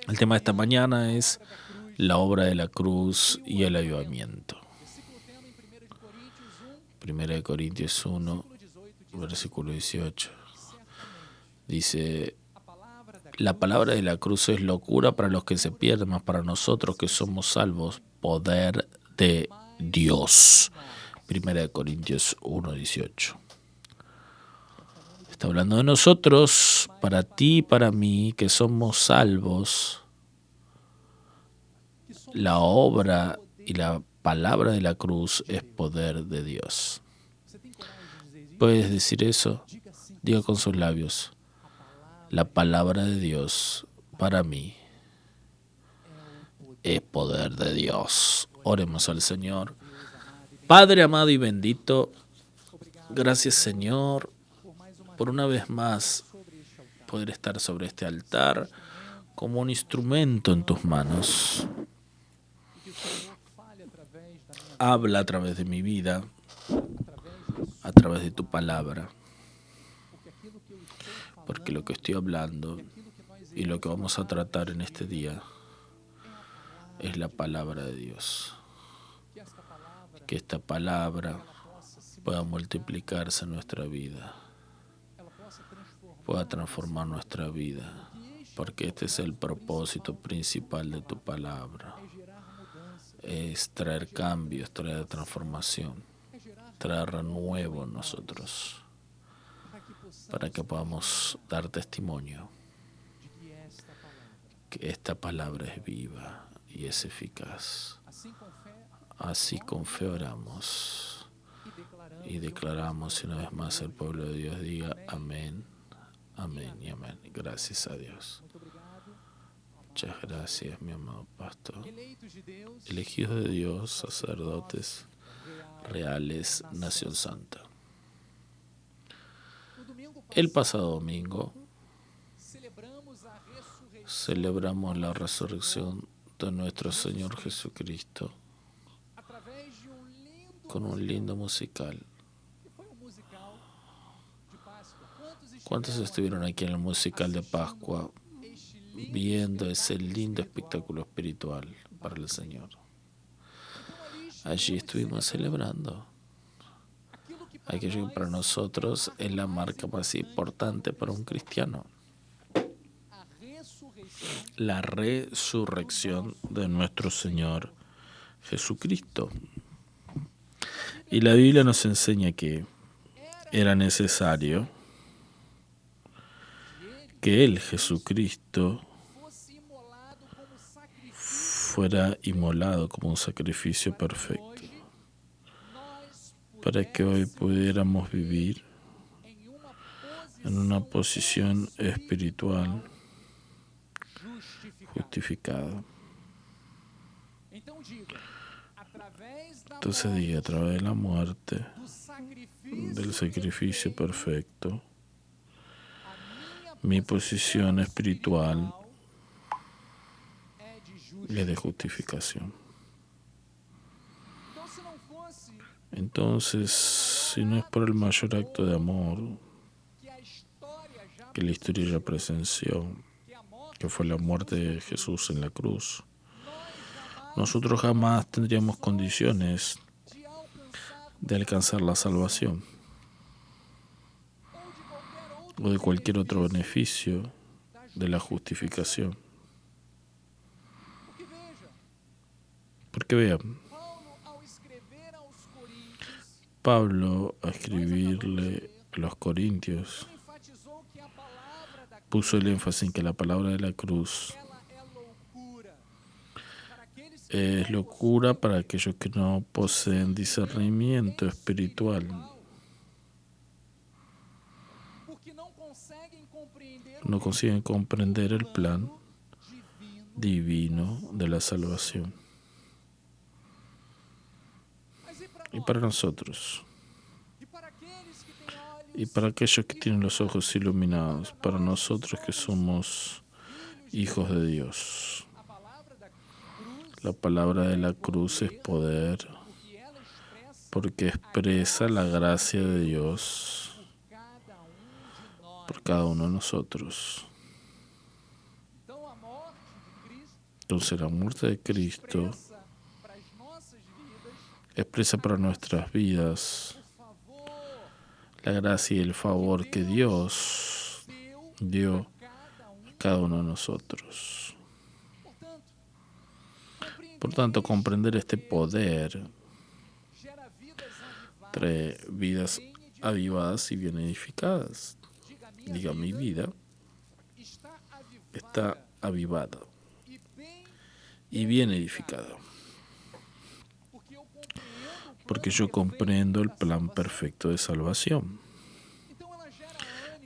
El tema de esta mañana es la obra de la cruz y el avivamiento. 1 Corintios 1, versículo 18. Dice: la palabra de la cruz es locura para los que se pierden, mas para nosotros que somos salvos, poder de Dios. 1 Corintios 1, 18. Está hablando de nosotros, para ti y para mí, que somos salvos. La obra y la palabra de la cruz es poder de Dios. ¿Puedes decir eso? Diga con sus labios: la palabra de Dios para mí es poder de Dios. Oremos al Señor. Padre amado y bendito, gracias, Señor, por una vez más poder estar sobre este altar como un instrumento en tus manos. Habla a través de mi vida, a través de tu palabra, porque lo que estoy hablando y lo que vamos a tratar en este día es la palabra de Dios. Que esta palabra pueda multiplicarse en nuestra vida, pueda transformar nuestra vida, porque este es el propósito principal de tu palabra: es traer cambios, traer transformación, traer renuevo en nosotros, para que podamos dar testimonio que esta palabra es viva y es eficaz. Así con fe oramos y declaramos, y una vez más el pueblo de Dios diga amén, amén y amén. Gracias a Dios. Muchas gracias, mi amado pastor. Elegidos de Dios, sacerdotes reales, nación santa. El pasado domingo celebramos la resurrección de nuestro Señor Jesucristo con un lindo musical. ¿Cuántos estuvieron aquí en el musical de Pascua viendo ese lindo espectáculo espiritual para el Señor? Allí estuvimos celebrando aquello que para nosotros es la marca más importante para un cristiano: la resurrección de nuestro Señor Jesucristo. Y la Biblia nos enseña que era necesario que Él, Jesucristo, fuera inmolado como un sacrificio perfecto, para que hoy pudiéramos vivir en una posición espiritual justificada. Entonces diga: a través de la muerte, del sacrificio perfecto, mi posición espiritual es de justificación. Entonces, si no es por el mayor acto de amor que la historia ya presenció, que fue la muerte de Jesús en la cruz, nosotros jamás tendríamos condiciones de alcanzar la salvación o de cualquier otro beneficio de la justificación. Porque vean, Pablo, a escribirle a los Corintios, puso el énfasis en que la palabra de la cruz es locura para aquellos que no poseen discernimiento espiritual, no consiguen comprender el plan divino de la salvación. Y para nosotros, y para aquellos que tienen los ojos iluminados, para nosotros que somos hijos de Dios, la palabra de la cruz es poder, porque expresa la gracia de Dios por cada uno de nosotros. Entonces la muerte de Cristo expresa para nuestras vidas la gracia y el favor que Dios dio a cada uno de nosotros. Por tanto, comprender este poder trae vidas avivadas y bien edificadas. Diga, mi vida está avivada y bien edificada, porque yo comprendo el plan perfecto de salvación.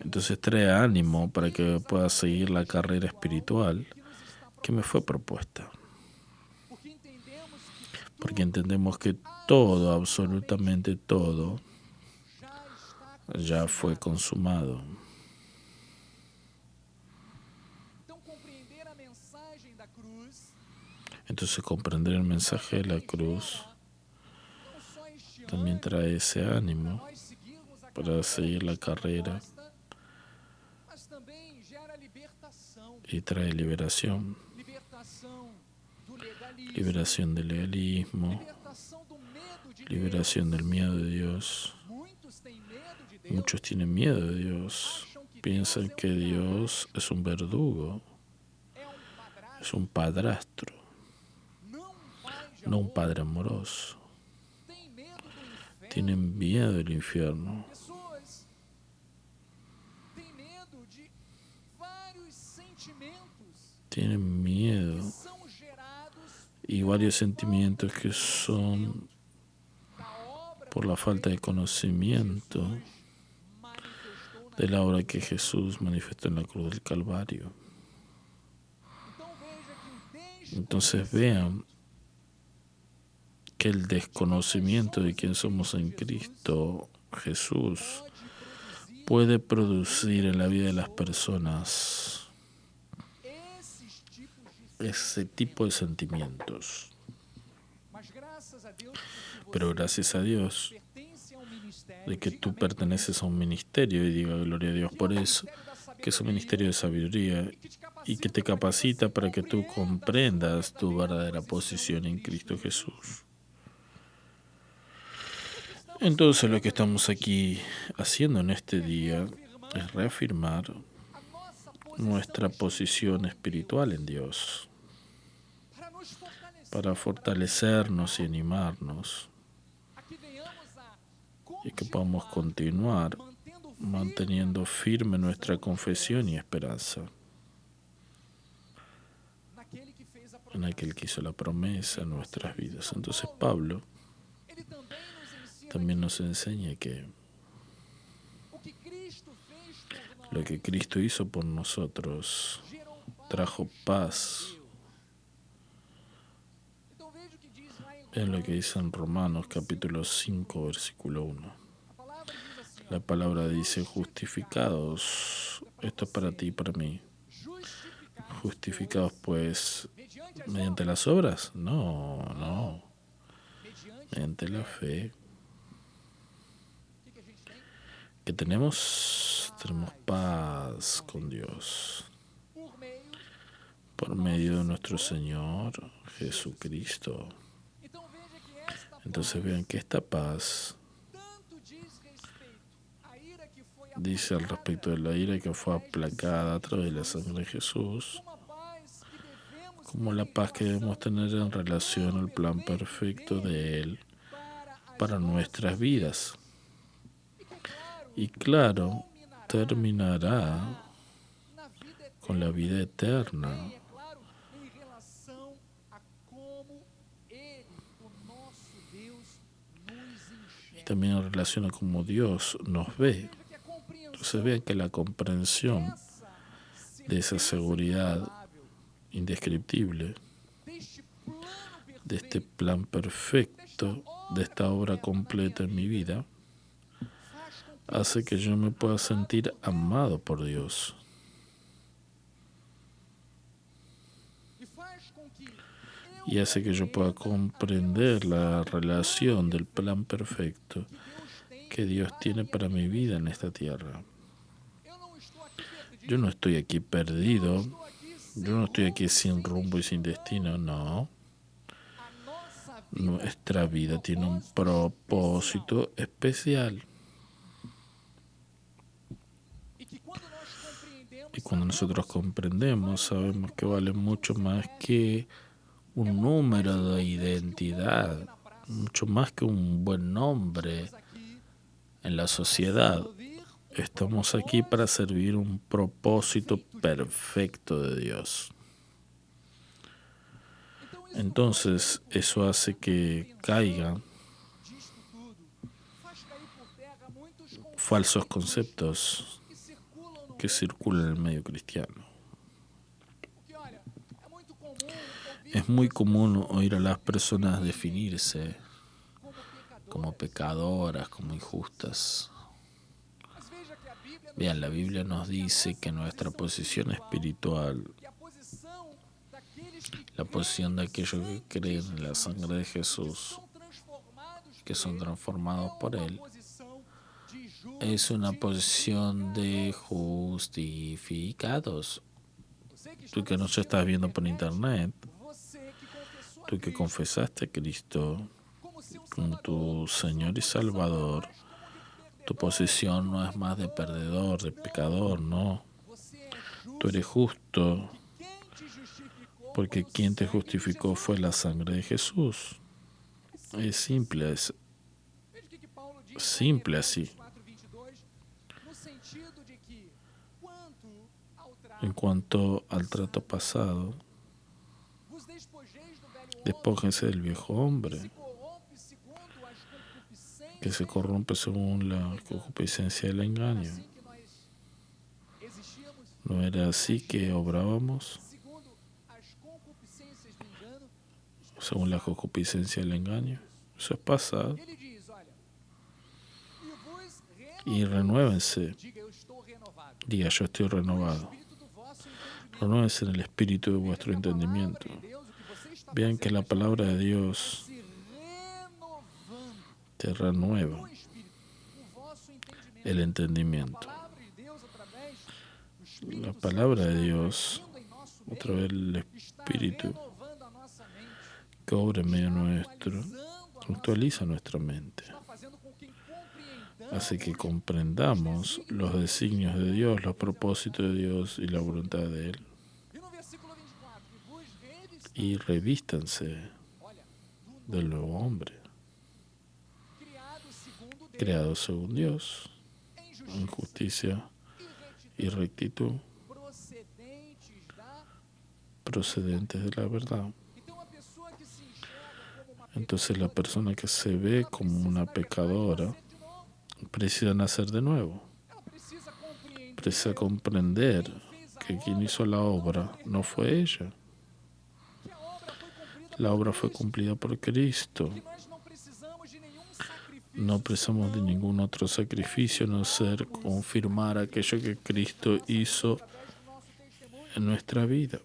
Entonces trae ánimo para que pueda seguir la carrera espiritual que me fue propuesta. Porque entendemos que todo, absolutamente todo, ya fue consumado. Entonces comprender el mensaje de la cruz también trae ese ánimo para seguir la carrera y trae liberación. Liberación del legalismo, liberación del miedo de Dios. Muchos tienen miedo de Dios, piensan que Dios es un verdugo, es un padrastro, no un padre amoroso. Tienen miedo del infierno. Tienen miedo y varios sentimientos que son por la falta de conocimiento de la obra que Jesús manifestó en la cruz del Calvario. Entonces vean que el desconocimiento de quién somos en Cristo Jesús puede producir en la vida de las personas ese tipo de sentimientos. Pero gracias a Dios de que tú perteneces a un ministerio, y diga gloria a Dios por eso, que es un ministerio de sabiduría y que te capacita para que tú comprendas tu verdadera posición en Cristo Jesús. Entonces lo que estamos aquí haciendo en este día es reafirmar nuestra posición espiritual en Dios, para fortalecernos y animarnos, y que podamos continuar manteniendo firme nuestra confesión y esperanza en aquel que hizo la promesa en nuestras vidas. Entonces Pablo también nos enseña que lo que Cristo hizo por nosotros trajo paz. Vean lo que dice en Romanos capítulo 5, versículo 1. La palabra dice, justificados, esto es para ti y para mí. Justificados pues, ¿mediante las obras? No, mediante la fe. Que tenemos paz con Dios por medio de nuestro Señor Jesucristo. Entonces vean que esta paz dice al respecto de la ira que fue aplacada a través de la sangre de Jesús, como la paz que debemos tener en relación al plan perfecto de Él para nuestras vidas. Y claro, terminará con la vida eterna. Y también en relación a cómo Dios nos ve. Entonces vean que la comprensión de esa seguridad indescriptible, de este plan perfecto, de esta obra completa en mi vida, hace que yo me pueda sentir amado por Dios. Y hace que yo pueda comprender la relación del plan perfecto que Dios tiene para mi vida en esta tierra. Yo no estoy aquí perdido, Yo no estoy aquí sin rumbo y sin destino, no. Nuestra vida tiene un propósito especial. Y cuando nosotros comprendemos, sabemos que vale mucho más que un número de identidad, mucho más que un buen nombre en la sociedad. Estamos aquí para servir un propósito perfecto de Dios. Entonces, eso hace que caigan falsos conceptos que circulan en el medio cristiano. Es muy común oír a las personas definirse como pecadoras, como injustas. Bien, la Biblia nos dice que nuestra posición espiritual, la posición de aquellos que creen en la sangre de Jesús, que son transformados por Él, es una posición de justificados. Tú que nos estás viendo por internet, tú que confesaste a Cristo como tu Señor y Salvador, tu posición no es más de perdedor, de pecador, no. Tú eres justo porque quien te justificó fue la sangre de Jesús. Es simple, simple así. En cuanto al trato pasado, despójense del viejo hombre, que se corrompe según la concupiscencia del engaño. ¿No era así que obrábamos? Según la concupiscencia del engaño. Eso es pasado. Y renuévense. Diga, yo estoy renovado. Renuévense en el espíritu de vuestro entendimiento. Vean que la palabra de Dios te renueva el entendimiento. La palabra de Dios, a través del Espíritu que obra en medio nuestro, actualiza nuestra mente. Hace que comprendamos los designios de Dios, los propósitos de Dios y la voluntad de Él. Y revístanse del nuevo hombre, creado según Dios, en justicia y rectitud, procedentes de la verdad. Entonces la persona que se ve como una pecadora precisa nacer de nuevo. Precisa comprender que quien hizo la obra no fue ella. La obra fue cumplida por Cristo. No precisamos de ningún otro sacrificio, no ser confirmar aquello que Cristo hizo en nuestra vida.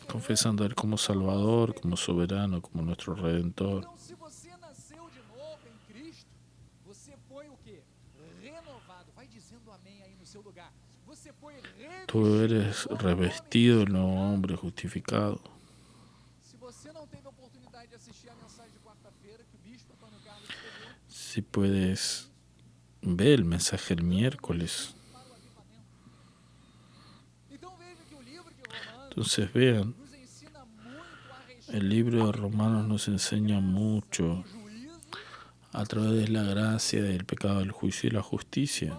Confesando a Él como Salvador, como Soberano, como nuestro Redentor. Tú eres revestido del nuevo hombre, justificado. Si puedes ver el mensaje el miércoles. Entonces vean, el libro de Romanos nos enseña mucho a través de la gracia, del pecado, del juicio y la justicia.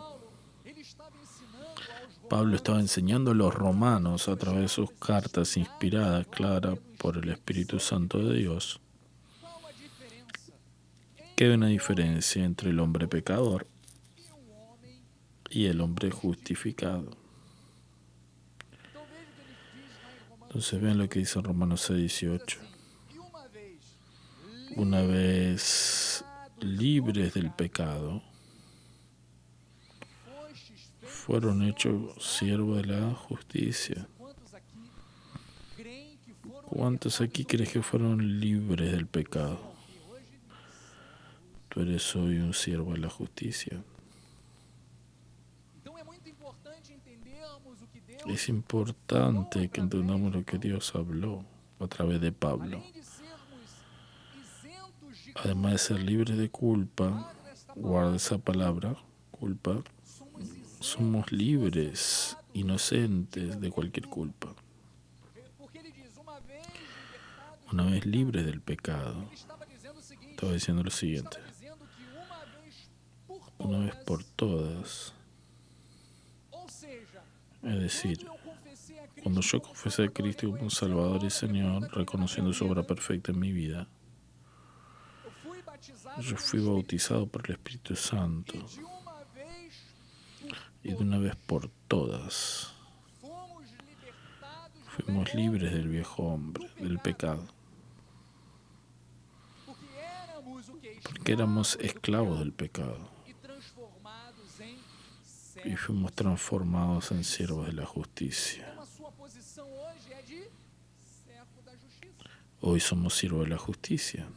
Pablo estaba enseñando a los romanos a través de sus cartas inspiradas, claras por el Espíritu Santo de Dios, que hay una diferencia entre el hombre pecador y el hombre justificado. Entonces vean lo que dice en Romanos 6:18. Una vez libres del pecado, fueron hechos siervos de la justicia. ¿Cuántos aquí crees que fueron libres del pecado? Tú eres hoy un siervo de la justicia. Es importante que entendamos lo que Dios habló a través de Pablo. Además de ser libres de culpa, guarda esa palabra, culpa, somos libres, inocentes de cualquier culpa. Una vez libres del pecado, estaba diciendo lo siguiente: una vez por todas, es decir, cuando yo confesé a Cristo como Salvador y Señor, reconociendo su obra perfecta en mi vida, yo fui bautizado por el Espíritu Santo y de una vez por todas fuimos libres del viejo hombre, del pecado, porque éramos esclavos del pecado y fuimos transformados en siervos de la justicia. Hoy somos siervos de la justicia.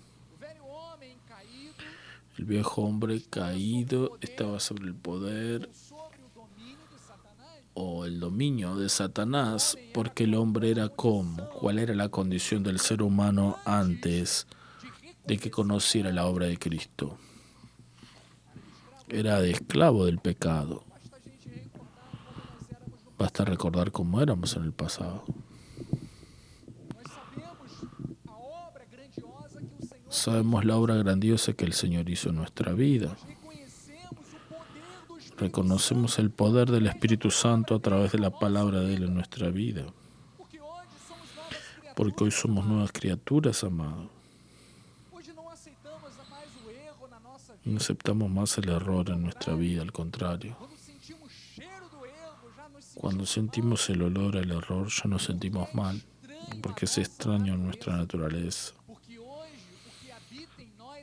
El viejo hombre caído estaba sobre el poder o el dominio de Satanás, porque el hombre era como, ¿cuál era la condición del ser humano antes de que conociera la obra de Cristo? Era de esclavo del pecado. Basta recordar cómo éramos en el pasado. Sabemos la obra grandiosa que el Señor hizo en nuestra vida. Reconocemos el poder del Espíritu Santo a través de la palabra de Él en nuestra vida. Porque hoy somos nuevas criaturas, amado. No aceptamos más el error en nuestra vida, al contrario. Cuando sentimos el olor al error, ya nos sentimos mal, porque es extraño en nuestra naturaleza.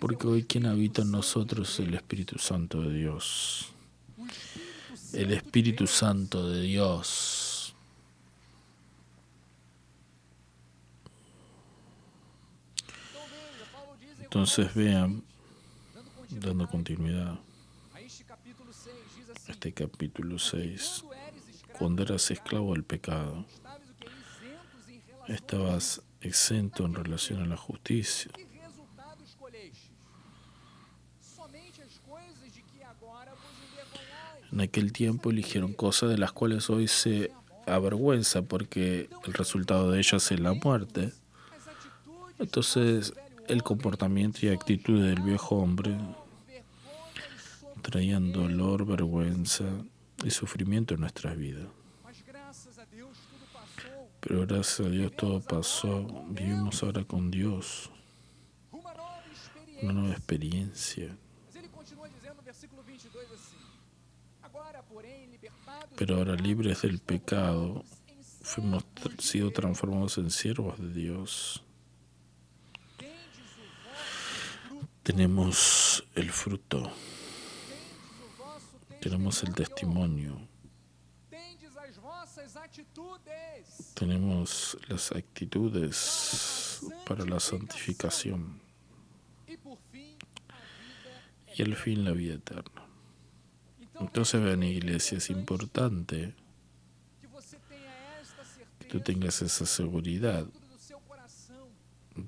Porque hoy quien habita en nosotros es el Espíritu Santo de Dios. El Espíritu Santo de Dios. Entonces vean, dando continuidad a este capítulo 6, cuando eras esclavo del pecado, estabas exento en relación a la justicia. En aquel tiempo eligieron cosas de las cuales hoy se avergüenza porque el resultado de ellas es la muerte. Entonces, el comportamiento y actitud del viejo hombre traían dolor, vergüenza y sufrimiento en nuestras vidas. Pero gracias a Dios todo pasó. Vivimos ahora con Dios una nueva experiencia. Pero ahora libres del pecado, fuimos sido transformados en siervos de Dios. Tenemos el fruto, tenemos el testimonio, tenemos las actitudes para la santificación y al fin la vida eterna. Entonces, vean, iglesia, es importante que tú tengas esa seguridad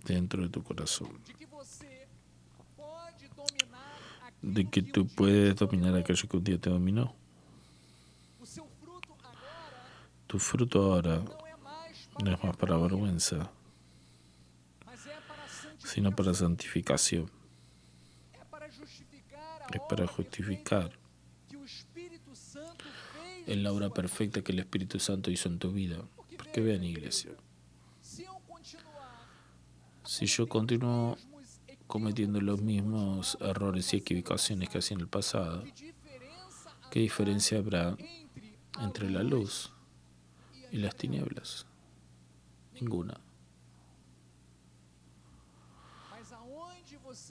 dentro de tu corazón, de que tú puedes dominar aquello que un día te dominó. Tu fruto ahora no es más para vergüenza, sino para santificación. Es para justificar en la obra perfecta que el Espíritu Santo hizo en tu vida. Porque vean, iglesia, si yo continúo cometiendo los mismos errores y equivocaciones que hacía en el pasado, ¿qué diferencia habrá entre la luz y las tinieblas? Ninguna.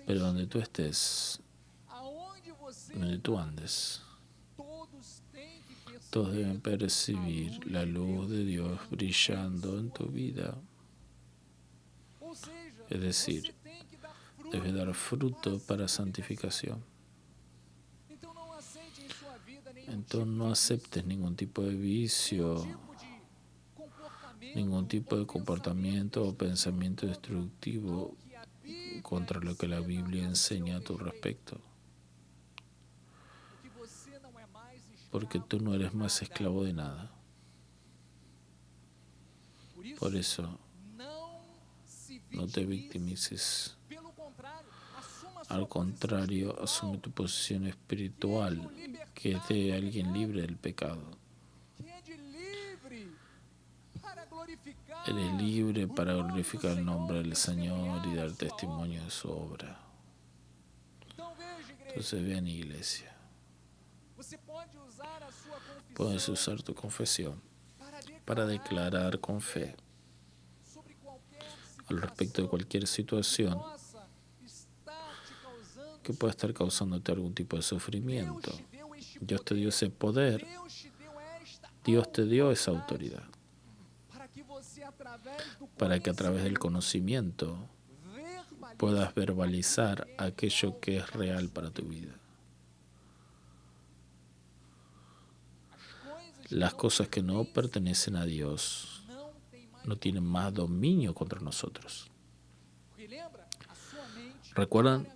Pero donde tú estés, donde tú andes, todos deben percibir la luz de Dios brillando en tu vida. Es decir, debes dar fruto para santificación. Entonces no aceptes ningún tipo de vicio, ningún tipo de comportamiento o pensamiento destructivo contra lo que la Biblia enseña a tu respecto. Porque tú no eres más esclavo de nada. Por eso, no te victimices. Al contrario, asume tu posición espiritual, que es de alguien libre del pecado. Eres libre para glorificar el nombre del Señor y dar testimonio de su obra. Entonces vean, iglesia, puedes usar tu confesión para declarar con fe al respecto de cualquier situación que pueda estar causándote algún tipo de sufrimiento. Dios te dio ese poder, Dios te dio esa autoridad, para que a través del conocimiento puedas verbalizar aquello que es real para tu vida. Las cosas que no pertenecen a Dios no tienen más dominio contra nosotros. ¿Recuerdan?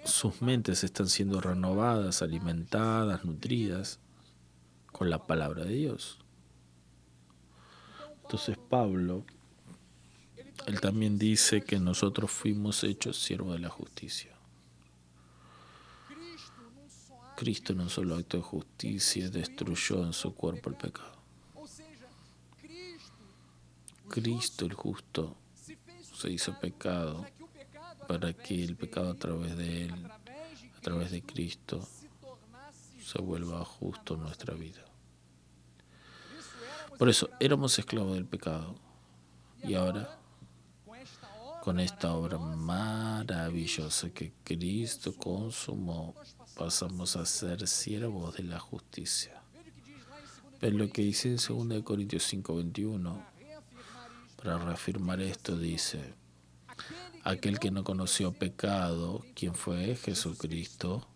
Sus mentes están siendo renovadas, alimentadas, nutridas con la palabra de Dios. Entonces Pablo, él también dice que nosotros fuimos hechos siervos de la justicia. Cristo en un solo acto de justicia destruyó en su cuerpo el pecado. Cristo el justo se hizo pecado para que el pecado a través de él, a través de Cristo, se vuelva justo en nuestra vida. Por eso éramos esclavos del pecado y ahora, con esta obra maravillosa que Cristo consumó, pasamos a ser siervos de la justicia. Pero lo que dice en 2 Corintios 5:21, para reafirmar esto, dice: aquel que no conoció pecado, ¿quién fue? Jesucristo.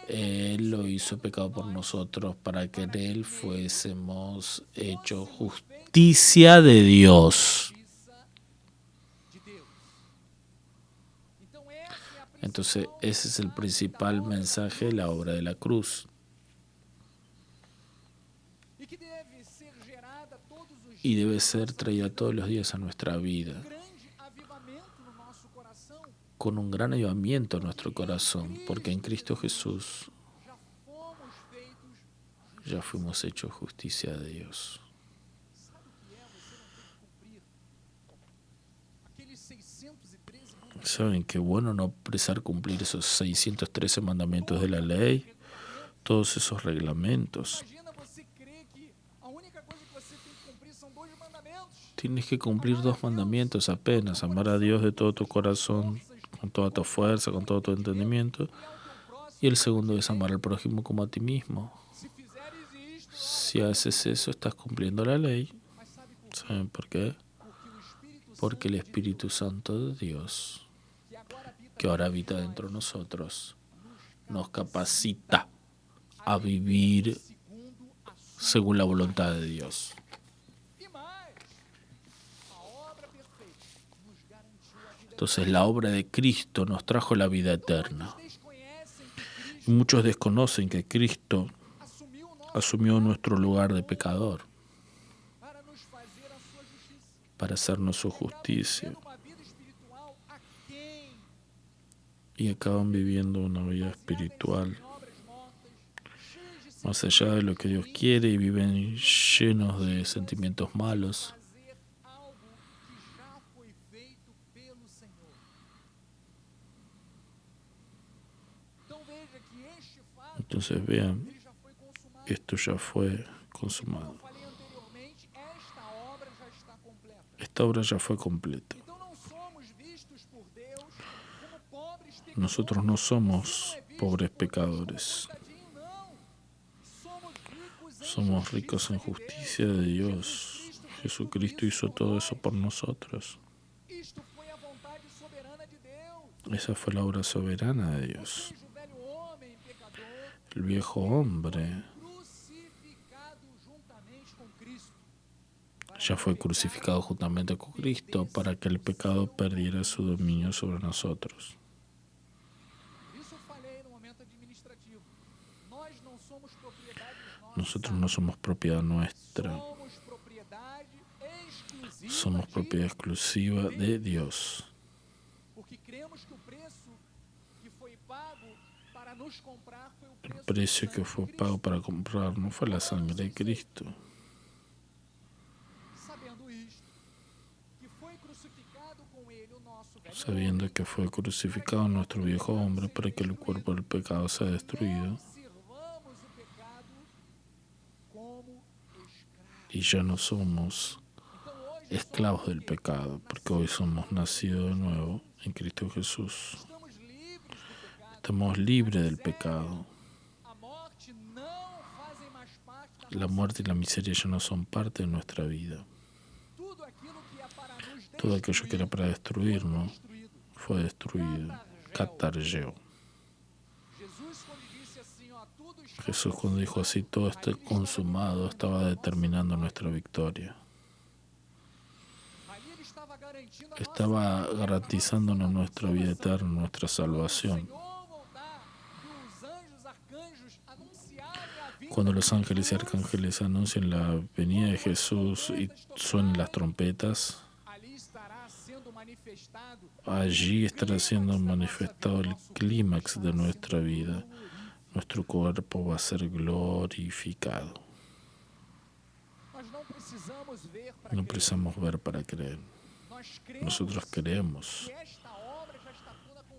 Él lo hizo pecado por nosotros para que en él fuésemos hechos justicia de Dios. Entonces ese es el principal mensaje de la obra de la cruz. Y debe ser traída todos los días a nuestra vida, con un gran avivamiento en nuestro corazón, porque en Cristo Jesús ya fuimos hechos justicia de Dios. ¿Saben qué bueno no precisar cumplir esos 613 mandamientos de la ley? Todos esos reglamentos. Tienes que cumplir 2 mandamientos apenas: amar a Dios de todo tu corazón, con toda tu fuerza, con todo tu entendimiento. Y el segundo es amar al prójimo como a ti mismo. Si haces eso, estás cumpliendo la ley. ¿Saben por qué? Porque el Espíritu Santo de Dios, que ahora habita dentro de nosotros, nos capacita a vivir según la voluntad de Dios. Entonces la obra de Cristo nos trajo la vida eterna. Y muchos desconocen que Cristo asumió nuestro lugar de pecador para hacernos su justicia. Y acaban viviendo una vida espiritual más allá de lo que Dios quiere y viven llenos de sentimientos malos. Entonces vean, esto ya fue consumado. Esta obra ya fue completa. Nosotros no somos pobres pecadores. Somos ricos en justicia de Dios. Jesucristo hizo todo eso por nosotros. Esa fue la obra soberana de Dios. El viejo hombre ya fue crucificado juntamente con Cristo para que el pecado perdiera su dominio sobre nosotros. Nosotros no somos propiedad nuestra, somos propiedad exclusiva de Dios. El precio que fue pago para comprarnos fue la sangre de Cristo. Sabiendo que fue crucificado nuestro viejo hombre para que el cuerpo del pecado sea destruido, y ya no somos esclavos del pecado, porque hoy somos nacidos de nuevo en Cristo Jesús. Estamos libres del pecado. La muerte y la miseria ya no son parte de nuestra vida. Todo aquello que era para destruirnos fue destruido. Catargeo. Jesús, cuando dijo así, todo está consumado, estaba determinando nuestra victoria. Estaba garantizándonos nuestra vida eterna, nuestra salvación. Cuando los ángeles y arcángeles anuncian la venida de Jesús y suenan las trompetas, allí estará siendo manifestado el clímax de nuestra vida. Nuestro cuerpo va a ser glorificado. No precisamos ver para creer. Nosotros creemos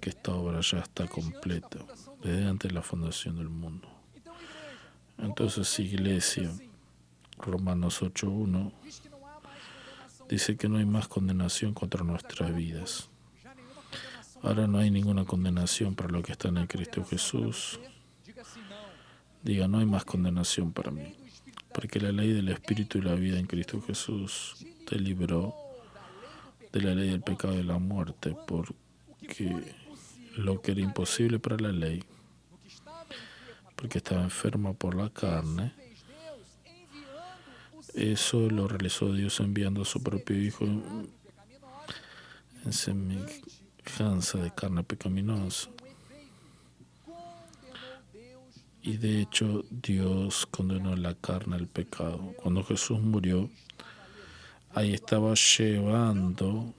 que esta obra ya está completa desde antes de la fundación del mundo. Entonces, Iglesia, Romanos 8:1 dice que no hay más condenación contra nuestras vidas. Ahora no hay ninguna condenación para los que están en Cristo Jesús. Diga, no hay más condenación para mí, porque la ley del Espíritu y la vida en Cristo Jesús te libró de la ley del pecado y de la muerte, porque lo que era imposible para la ley, porque estaba enferma por la carne, eso lo realizó Dios enviando a su propio Hijo en semejanza de carne pecaminosa. Y de hecho Dios condenó la carne al pecado. Cuando Jesús murió, ahí estaba llevando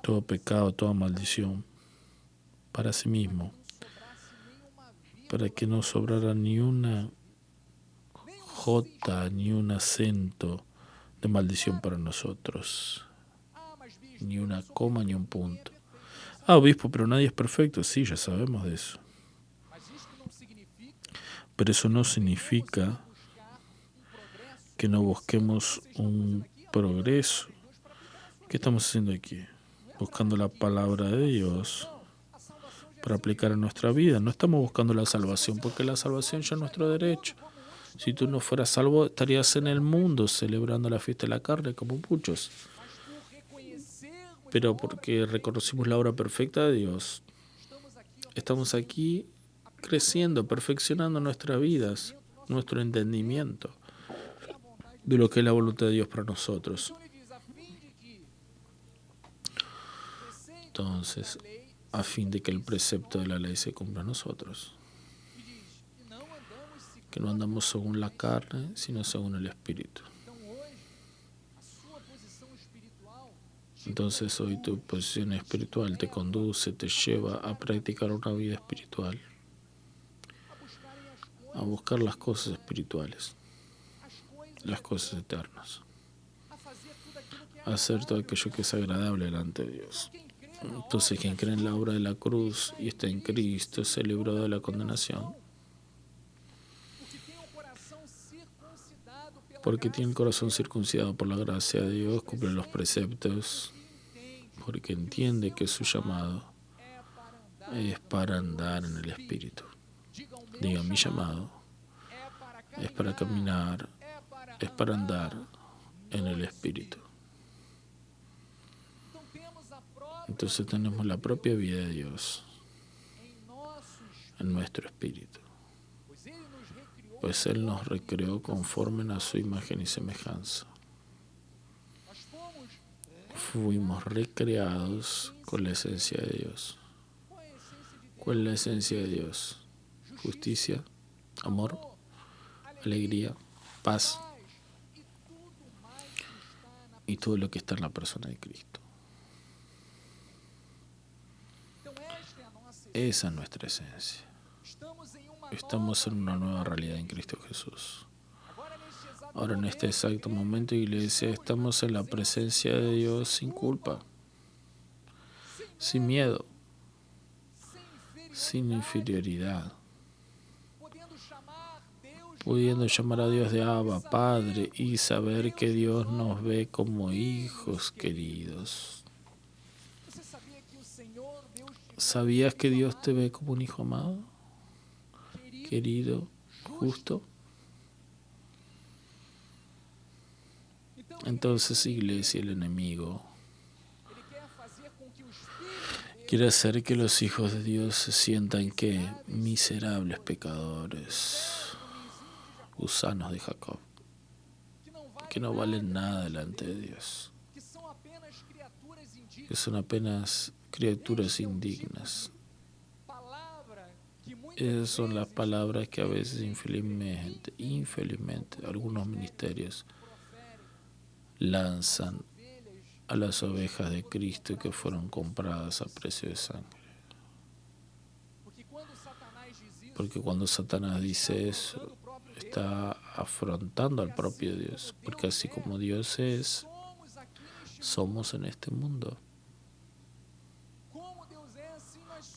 todo pecado, toda maldición para sí mismo, para que no sobrara ni una jota, ni un acento de maldición para nosotros, ni una coma, ni un punto. Obispo, pero nadie es perfecto. Sí, ya sabemos de eso. Pero eso no significa que no busquemos un progreso. ¿Qué estamos haciendo aquí? Buscando la palabra de Dios para aplicar en nuestra vida. No estamos buscando la salvación, porque la salvación ya es nuestro derecho. Si tú no fueras salvo, estarías en el mundo celebrando la fiesta de la carne como muchos. Pero porque reconocimos la obra perfecta de Dios, estamos aquí creciendo, perfeccionando nuestras vidas, nuestro entendimiento de lo que es la voluntad de Dios para nosotros. Entonces, a fin de que el precepto de la ley se cumpla a nosotros, que no andamos según la carne, sino según el Espíritu. Entonces hoy tu posición espiritual te conduce, te lleva a practicar una vida espiritual, a buscar las cosas espirituales, las cosas eternas, a hacer todo aquello que es agradable delante de Dios. Entonces quien cree en la obra de la cruz y está en Cristo se libró de la condenación, porque tiene el corazón circuncidado por la gracia de Dios, cumple los preceptos, porque entiende que su llamado es para andar en el Espíritu. Diga, mi llamado es para caminar, es para andar en el Espíritu. Entonces tenemos la propia vida de Dios en nuestro espíritu. pues Él nos recreó conforme a su imagen y semejanza. Fuimos recreados con la esencia de Dios. ¿Cuál es la esencia de Dios? Justicia, amor, alegría, paz y todo lo que está en la persona de Cristo. Esa es nuestra esencia. Estamos en una nueva realidad en Cristo Jesús. Ahora, en este exacto momento, iglesia, estamos en la presencia de Dios sin culpa, sin miedo, sin inferioridad, pudiendo llamar a Dios de Abba, Padre, y saber que Dios nos ve como hijos queridos. ¿Sabías que Dios te ve como un hijo amado, querido, justo? Entonces, iglesia, el enemigo quiere hacer que los hijos de Dios se sientan que miserables pecadores, gusanos de Jacob, que no valen nada delante de Dios, que son apenas criaturas indignas. Esas son las palabras que a veces infelizmente, algunos ministerios lanzan a las ovejas de Cristo que fueron compradas a precio de sangre. Porque cuando Satanás dice eso, está afrontando al propio Dios. Porque así como Dios es, somos en este mundo.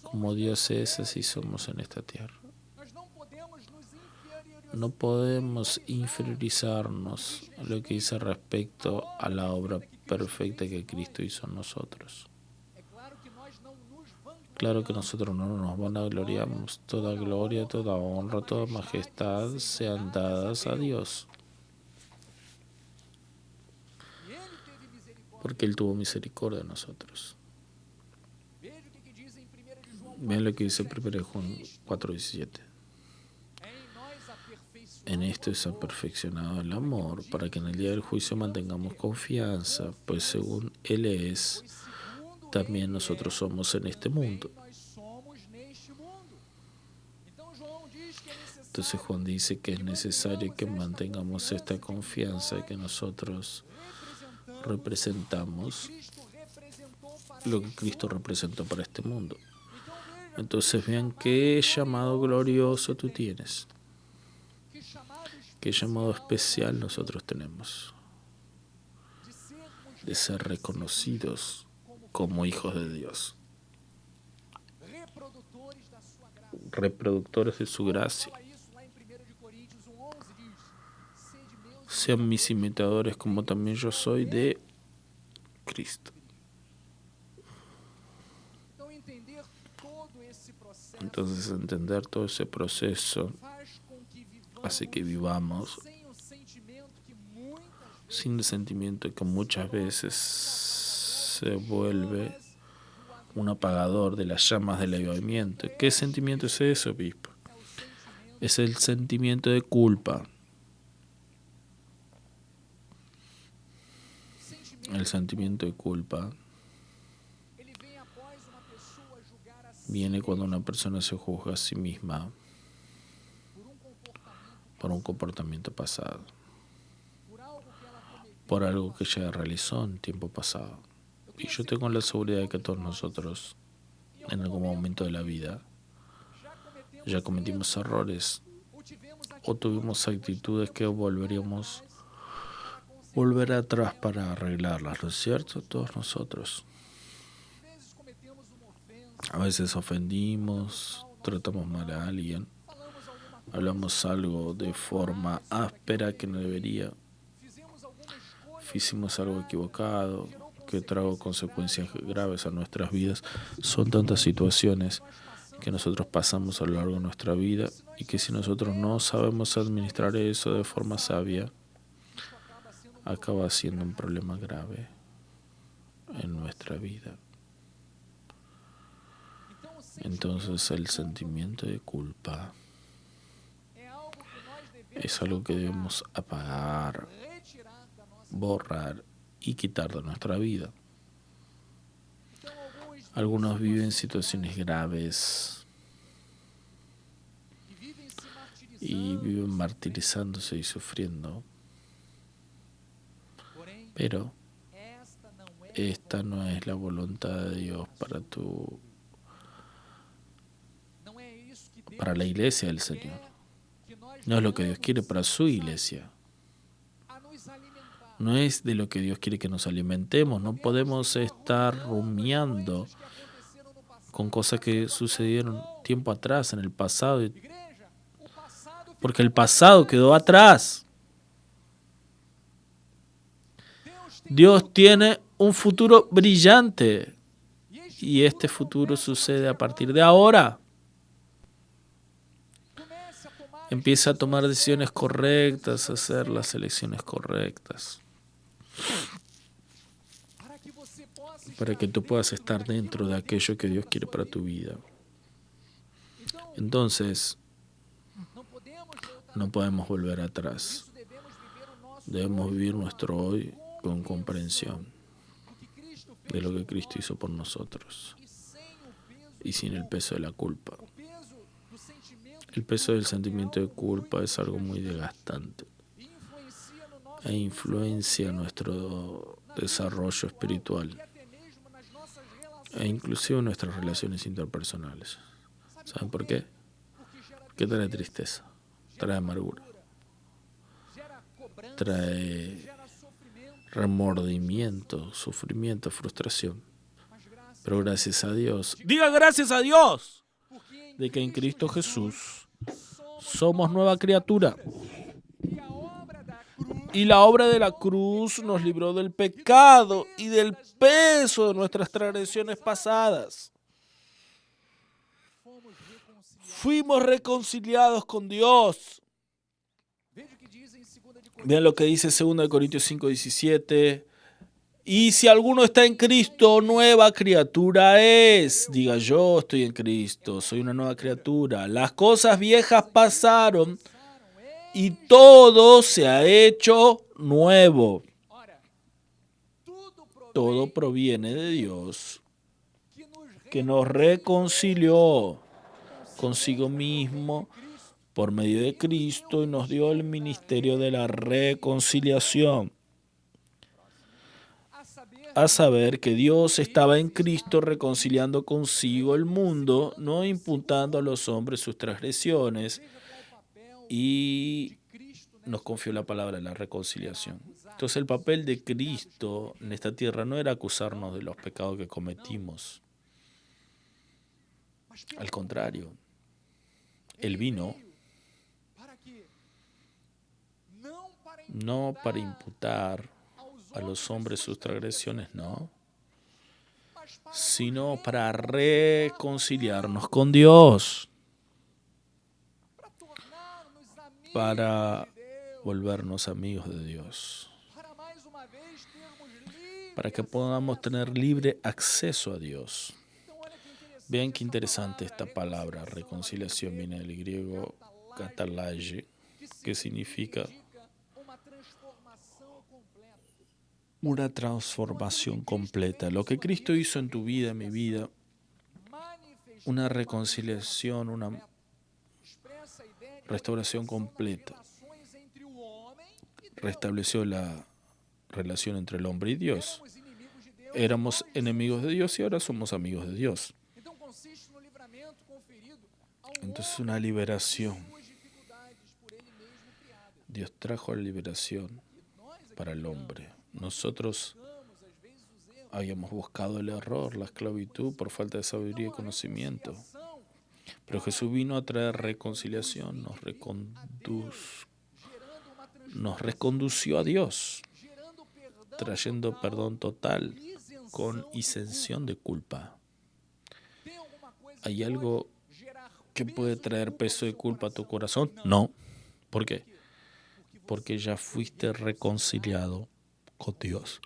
Como Dios es, así somos en esta tierra. No podemos inferiorizarnos a lo que dice respecto a la obra perfecta que Cristo hizo en nosotros. Claro que nosotros no nos vanagloriamos. Toda gloria, toda honra, toda majestad sean dadas a Dios. Porque Él tuvo misericordia de nosotros. Vean lo que dice 1 Juan 4:17. En esto es perfeccionado el amor, para que en el día del juicio mantengamos confianza, pues según Él es, también nosotros somos en este mundo. Entonces Juan dice que es necesario que mantengamos esta confianza, que nosotros representamos lo que Cristo representó para este mundo. Entonces vean qué llamado glorioso tú tienes. Qué llamado especial nosotros tenemos de ser reconocidos como hijos de Dios, reproductores de su gracia. Sean mis imitadores como también yo soy de Cristo. Entonces, entender todo ese proceso hace que vivamos sin el sentimiento que muchas veces se vuelve un apagador de las llamas del avivamiento. ¿Qué sentimiento es eso, obispo? Es el sentimiento de culpa. El sentimiento de culpa viene cuando una persona se juzga a sí misma por un comportamiento pasado, por algo que ella realizó en tiempo pasado. Y yo tengo la seguridad de que todos nosotros, en algún momento de la vida, ya cometimos errores o tuvimos actitudes que volveríamos volver atrás para arreglarlas, ¿no es cierto? Todos nosotros. A veces ofendimos, tratamos mal a alguien, hablamos algo de forma áspera que no debería, hicimos algo equivocado, que trajo consecuencias graves a nuestras vidas. Son tantas situaciones que nosotros pasamos a lo largo de nuestra vida y que si nosotros no sabemos administrar eso de forma sabia, acaba siendo un problema grave en nuestra vida. Entonces el sentimiento de culpa es algo que debemos apagar, borrar y quitar de nuestra vida. Algunos viven situaciones graves y viven martirizándose y sufriendo, pero esta no es la voluntad de Dios para la iglesia del Señor. No es lo que Dios quiere para su iglesia. No es de lo que Dios quiere que nos alimentemos. No podemos estar rumiando con cosas que sucedieron tiempo atrás, en el pasado, porque el pasado quedó atrás. Dios tiene un futuro brillante y este futuro sucede a partir de ahora. Empieza a tomar decisiones correctas, a hacer las elecciones correctas, para que tú puedas estar dentro de aquello que Dios quiere para tu vida. Entonces, no podemos volver atrás. Debemos vivir nuestro hoy con comprensión de lo que Cristo hizo por nosotros y sin el peso de la culpa. El peso del sentimiento de culpa es algo muy desgastante e influencia nuestro desarrollo espiritual e inclusive nuestras relaciones interpersonales. ¿Saben por qué? Porque trae tristeza, trae amargura, trae remordimiento, sufrimiento, frustración. Pero gracias a Dios, diga gracias a Dios, de que en Cristo Jesús somos nueva criatura. Y la obra de la cruz nos libró del pecado y del peso de nuestras transgresiones pasadas. Fuimos reconciliados con Dios. Vean lo que dice 2 Corintios 5:17. Y si alguno está en Cristo, nueva criatura es. Diga, yo estoy en Cristo, soy una nueva criatura. Las cosas viejas pasaron y todo se ha hecho nuevo. Todo proviene de Dios, que nos reconcilió consigo mismo por medio de Cristo y nos dio el ministerio de la reconciliación. A saber que Dios estaba en Cristo reconciliando consigo el mundo, no imputando a los hombres sus transgresiones, y nos confió la palabra de la reconciliación. Entonces el papel de Cristo en esta tierra no era acusarnos de los pecados que cometimos. Al contrario, Él vino no para imputar a los hombres sus transgresiones, no, sino para reconciliarnos con Dios, para volvernos amigos de Dios, para que podamos tener libre acceso a Dios. Vean qué interesante esta palabra, reconciliación, viene del griego katalaye, que significa una transformación completa. Lo que Cristo hizo en tu vida, en mi vida, una reconciliación, una restauración completa. Restableció la relación entre el hombre y Dios. Éramos enemigos de Dios y ahora somos amigos de Dios. Entonces una liberación. Dios trajo la liberación para el hombre. Nosotros habíamos buscado el error, la esclavitud por falta de sabiduría y conocimiento. Pero Jesús vino a traer reconciliación, nos recondució a Dios, trayendo perdón total con isención de culpa. ¿Hay algo que puede traer peso de culpa a tu corazón? No. ¿Por qué? Porque ya fuiste reconciliado con Dios.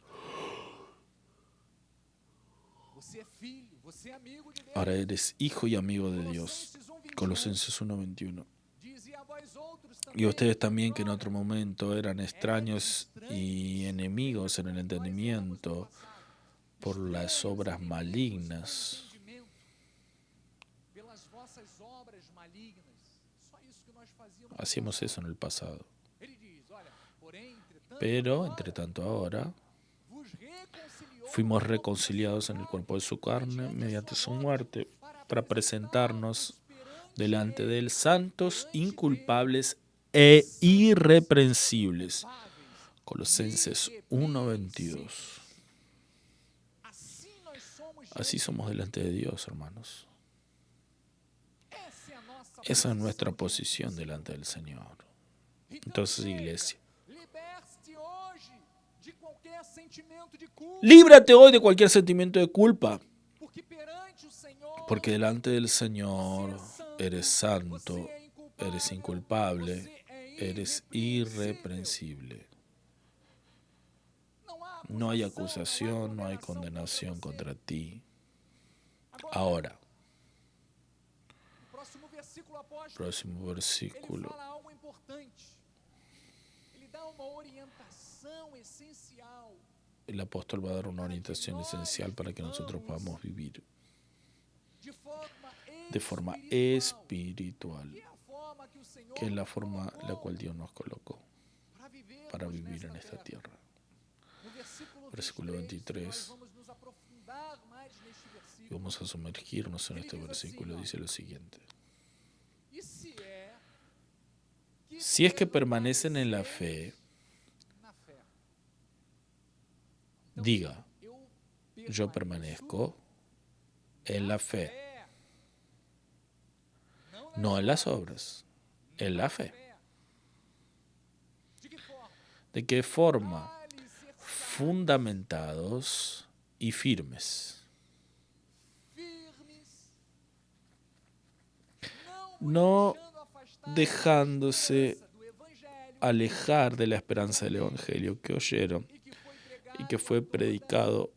Ahora eres hijo y amigo de Dios. Colosenses 1:21. Y ustedes también, que en otro momento eran extraños y enemigos en el entendimiento por las obras malignas. Hacíamos eso en el pasado. Pero, entre tanto ahora, fuimos reconciliados en el cuerpo de su carne mediante su muerte, para presentarnos delante de él santos, inculpables e irreprensibles. Colosenses 1:22. Así somos delante de Dios, hermanos. Esa es nuestra posición delante del Señor. Entonces, iglesia, líbrate hoy de cualquier sentimiento de culpa, porque delante del Señor eres santo, eres inculpable, eres irreprensible. No hay acusación, no hay condenación contra ti. Ahora, próximo versículo. El apóstol va a dar una orientación esencial para que nosotros podamos vivir de forma espiritual, que es la forma en la cual Dios nos colocó para vivir en esta tierra. Versículo 23. Y vamos a sumergirnos en este versículo. Dice lo siguiente: si es que permanecen en la fe, diga, yo permanezco en la fe, no en las obras, en la fe. ¿De qué forma? Fundamentados y firmes, no dejándose alejar de la esperanza del Evangelio que oyeron y que fue predicado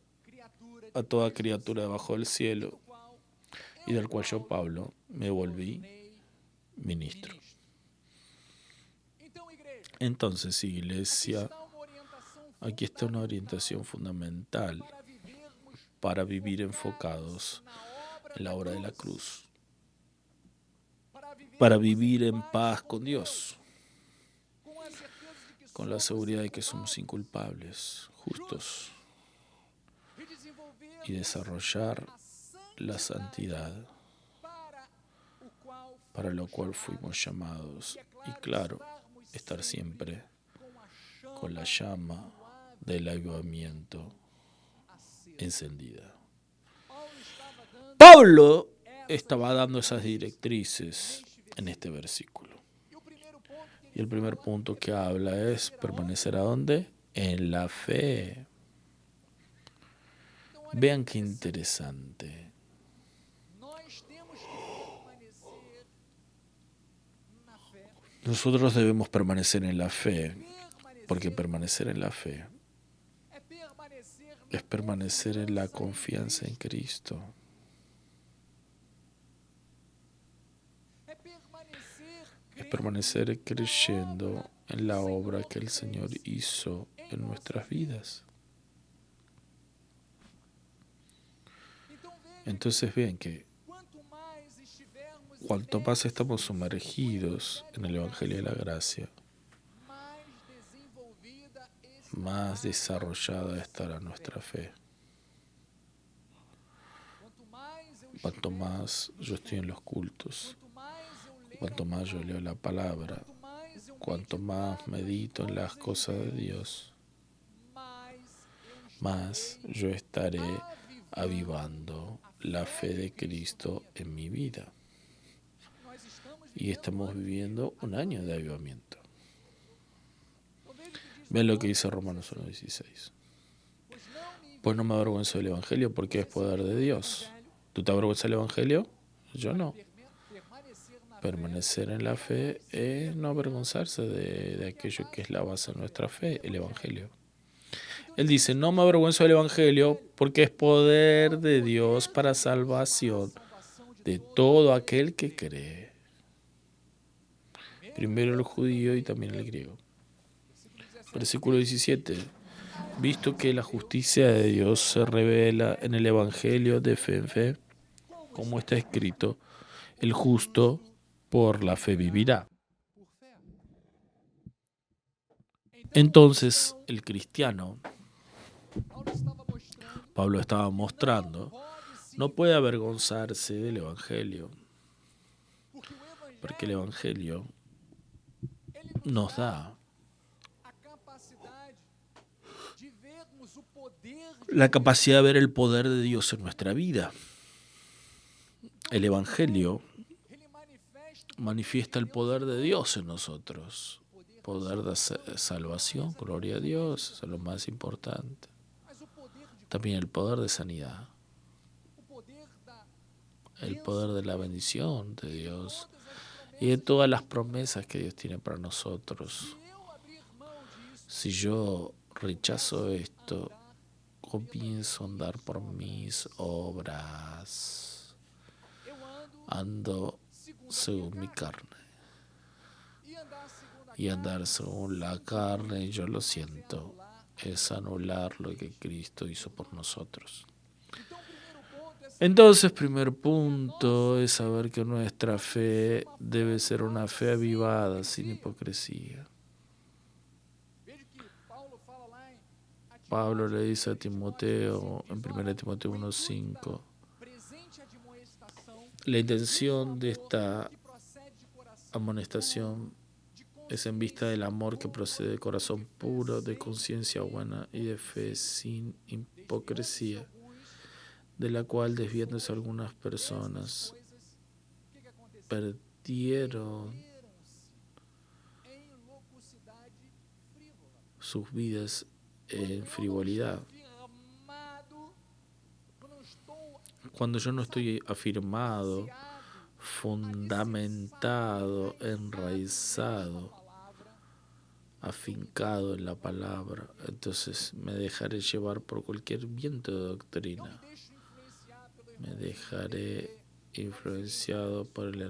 a toda criatura debajo del cielo, y del cual yo, Pablo, me volví ministro. Entonces, iglesia, aquí está una orientación fundamental para vivir enfocados en la obra de la cruz, para vivir en paz con Dios, con la seguridad de que somos inculpables, justos, y desarrollar la santidad para lo cual fuimos llamados, y claro, estar siempre con la llama del avivamiento encendida. Pablo estaba dando esas directrices en este versículo. Y el primer punto que habla es permanecer ¿a dónde? En la fe. Vean qué interesante. Nosotros debemos permanecer en la fe, porque permanecer en la fe es permanecer en la confianza en Cristo. Es permanecer creyendo en la obra que el Señor hizo en nuestras vidas. Entonces vean que cuanto más estamos sumergidos en el Evangelio de la Gracia, más desarrollada estará nuestra fe. Cuanto más yo estoy en los cultos, cuanto más yo leo la palabra, cuanto más medito en las cosas de Dios, más yo estaré avivando la fe de Cristo en mi vida. Y estamos viviendo un año de avivamiento. Vean lo que dice Romanos 1:16. Pues no me avergüenzo del Evangelio, porque es poder de Dios. ¿Tú te avergüenzas del Evangelio? Yo no. Permanecer en la fe es no avergonzarse de aquello que es la base de nuestra fe, el Evangelio. Él dice, no me avergüenzo del Evangelio, porque es poder de Dios para salvación de todo aquel que cree. primero el judío y también el griego. Versículo 17. Visto que la justicia de Dios se revela en el Evangelio de fe en fe, como está escrito, el justo por la fe vivirá. Entonces, el cristiano, Pablo estaba mostrando, no puede avergonzarse del Evangelio, porque el Evangelio nos da la capacidad de ver el poder de Dios en nuestra vida. El Evangelio manifiesta el poder de Dios en nosotros. Poder de salvación, gloria a Dios, eso es lo más importante. También el poder de sanidad. El poder de la bendición de Dios. Y de todas las promesas que Dios tiene para nosotros. Si yo rechazo esto, comienzo a andar por mis obras. Ando según mi carne. Y andar según la carne, yo lo siento, es anular lo que Cristo hizo por nosotros. Entonces, primer punto es saber que nuestra fe debe ser una fe avivada, sin hipocresía. Pablo le dice a Timoteo, en 1 Timoteo 1:5, la intención de esta amonestación es en vista del amor que procede de corazón puro, de conciencia buena y de fe sin hipocresía, de la cual desviándose algunas personas perdieron sus vidas en frivolidad. Cuando yo no estoy afirmado, fundamentado, enraizado, afincado en la palabra, entonces me dejaré llevar por cualquier viento de doctrina. Me dejaré influenciado por el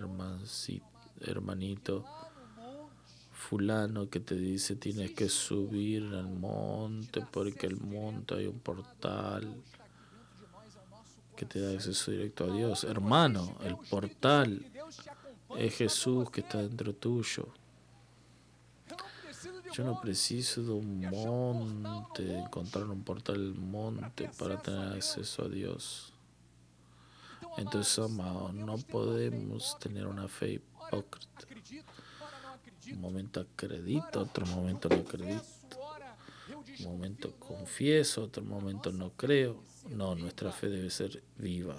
hermanito fulano que te dice tienes que subir al monte porque el monte hay un portal que te da acceso directo a Dios. Hermano, el portal es Jesús que está dentro tuyo. Yo no preciso de un monte, de encontrar un portal del monte para tener acceso a Dios. Entonces, amado, no podemos tener una fe hipócrita. Un momento acredito, otro momento no acredito. Un momento confieso, otro momento no creo. No, nuestra fe debe ser viva.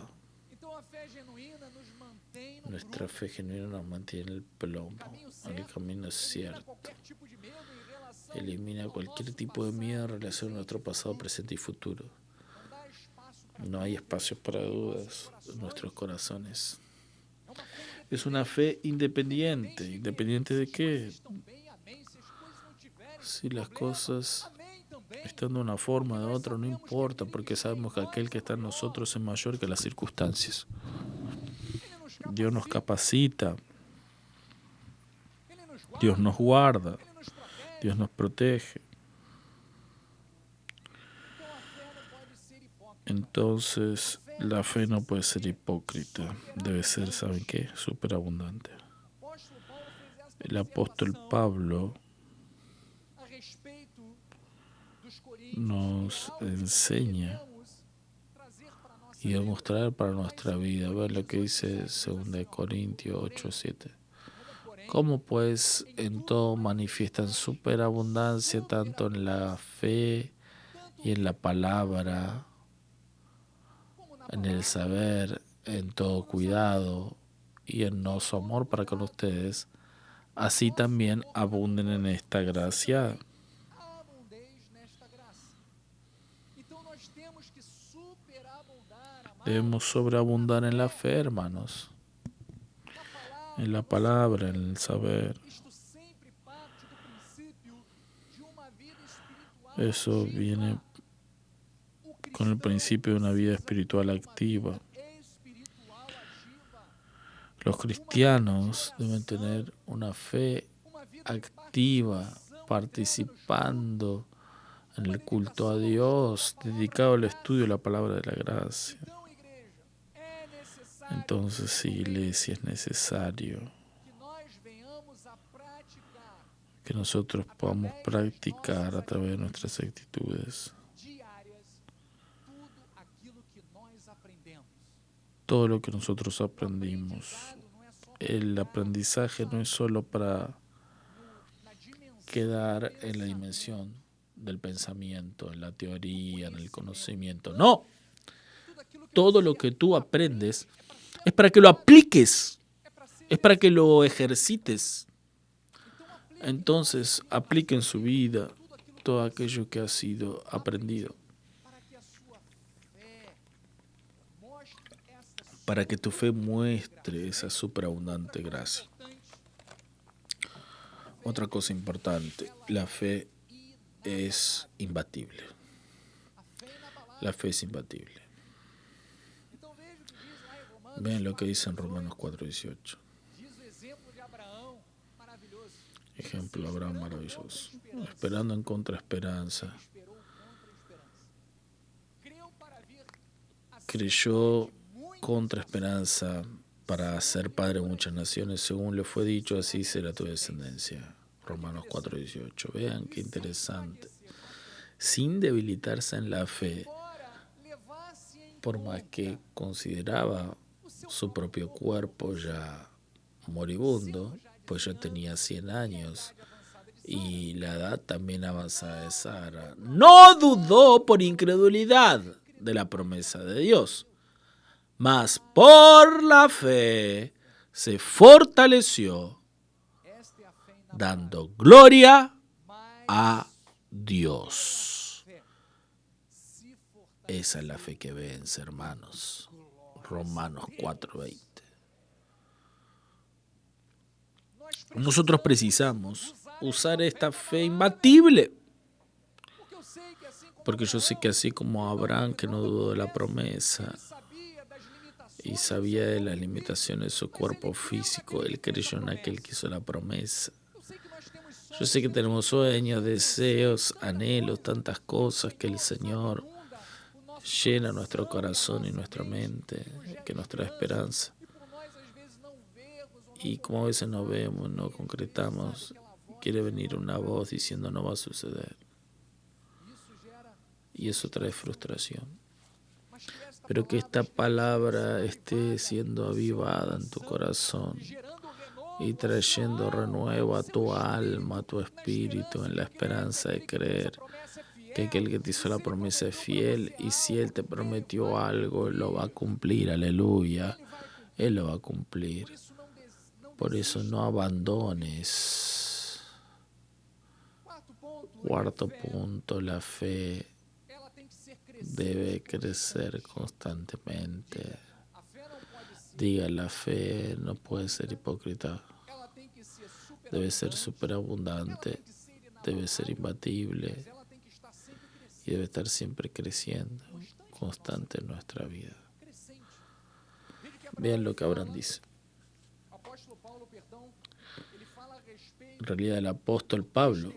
Nuestra fe genuina nos mantiene en el plomo, en el camino cierto. Elimina cualquier tipo de miedo en relación a nuestro pasado, presente y futuro. No hay espacio para dudas en nuestros corazones. Es una fe independiente. ¿Independiente de qué? Si las cosas están de una forma o de otra, no importa, porque sabemos que aquel que está en nosotros es mayor que las circunstancias. Dios nos capacita, Dios nos guarda, Dios nos protege. Entonces, la fe no puede ser hipócrita, debe ser, ¿saben qué? Superabundante. El apóstol Pablo nos enseña y demostrar para nuestra vida. Ver lo que dice 2 Corintios 8:7. ¿Cómo pues en todo manifiestan superabundancia tanto en la fe y en la palabra, en el saber, en todo cuidado y en su amor para con ustedes, así también abunden en esta gracia? Debemos sobreabundar en la fe, hermanos, en la palabra, en el saber. Eso viene con el principio de una vida espiritual activa. Los cristianos deben tener una fe activa, participando en el culto a Dios, dedicado al estudio de la palabra de la gracia. Entonces, sí, iglesia, es necesario que nosotros podamos practicar a través de nuestras actitudes todo lo que nosotros aprendimos. El aprendizaje no es solo para quedar en la dimensión del pensamiento, en la teoría, en el conocimiento. No, todo lo que tú aprendes es para que lo apliques, es para que lo ejercites. Entonces, aplique en su vida todo aquello que ha sido aprendido, para que tu fe muestre esa superabundante gracia. Otra cosa importante, la fe es imbatible. La fe es imbatible. Vean lo que dice en Romanos 4:18. Ejemplo, Abraham maravilloso. Esperando en contraesperanza. Creyó contra esperanza para ser padre de muchas naciones, según le fue dicho, así será tu descendencia. Romanos 4:18. Vean qué interesante. Sin debilitarse en la fe, por más que consideraba su propio cuerpo ya moribundo, pues ya tenía 100 años y la edad también avanzada de Sara, no dudó por incredulidad de la promesa de Dios, mas por la fe se fortaleció, dando gloria a Dios. Esa es la fe que vence, hermanos. Romanos 4:20. Nosotros precisamos usar esta fe imbatible, porque yo sé que así como Abraham, que no dudó de la promesa y sabía de las limitaciones de su cuerpo físico, él creyó en aquel que hizo la promesa. Yo sé que tenemos sueños, deseos, anhelos, tantas cosas que el Señor llena nuestro corazón y nuestra mente, que nos trae esperanza. Y como a veces no vemos, no concretamos, quiere venir una voz diciendo no va a suceder. Y eso trae frustración. Pero que esta palabra esté siendo avivada en tu corazón y trayendo renuevo a tu alma, a tu espíritu, en la esperanza de creer que aquel que te hizo la promesa es fiel, y si Él te prometió algo, Él lo va a cumplir, aleluya, Él lo va a cumplir. Por eso no abandones. Cuarto punto, la fe debe crecer constantemente. Diga, la fe no puede ser hipócrita. Debe ser superabundante, debe ser imbatible y debe estar siempre creciendo, constante en nuestra vida. Vean lo que Abraham dice. En realidad el apóstol Pablo,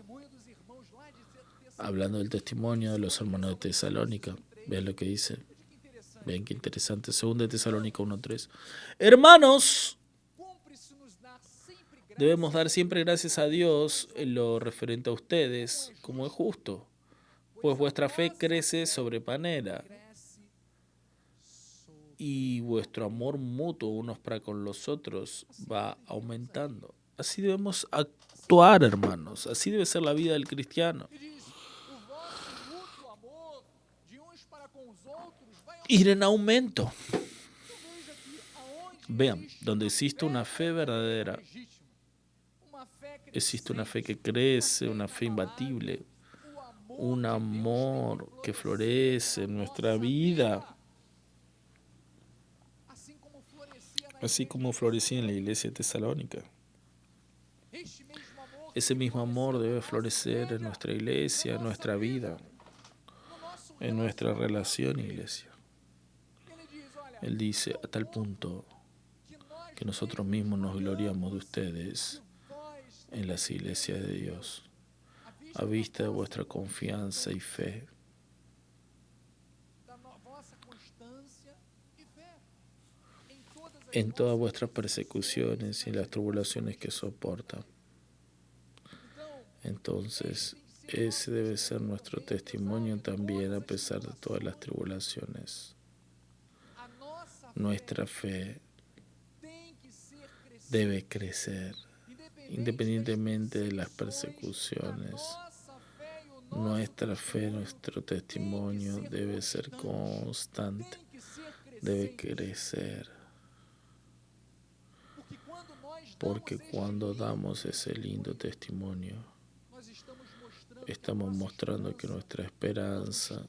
hablando del testimonio de los hermanos de Tesalónica, vean lo que dice. Vean qué interesante. 2 de Tesalónica 1:3. Hermanos, debemos dar siempre gracias a Dios en lo referente a ustedes, como es justo, pues vuestra fe crece sobremanera y vuestro amor mutuo unos para con los otros va aumentando. Así debemos actuar, hermanos. Así debe ser la vida del cristiano. Ir en aumento. Vean, donde existe una fe verdadera, existe una fe que crece, una fe imbatible, un amor que florece en nuestra vida, así como florecía en la iglesia de Tesalónica. Ese mismo amor debe florecer en nuestra iglesia, en nuestra vida, en nuestra relación iglesia. Él dice, a tal punto que nosotros mismos nos gloriamos de ustedes en las iglesias de Dios, a vista de vuestra confianza y fe, en todas vuestras persecuciones y las tribulaciones que soportan. Entonces, ese debe ser nuestro testimonio también a pesar de todas las tribulaciones. Nuestra fe debe crecer, independientemente de las persecuciones. Nuestra fe, nuestro testimonio debe ser constante, debe crecer. Porque cuando damos ese lindo testimonio, estamos mostrando que nuestra esperanza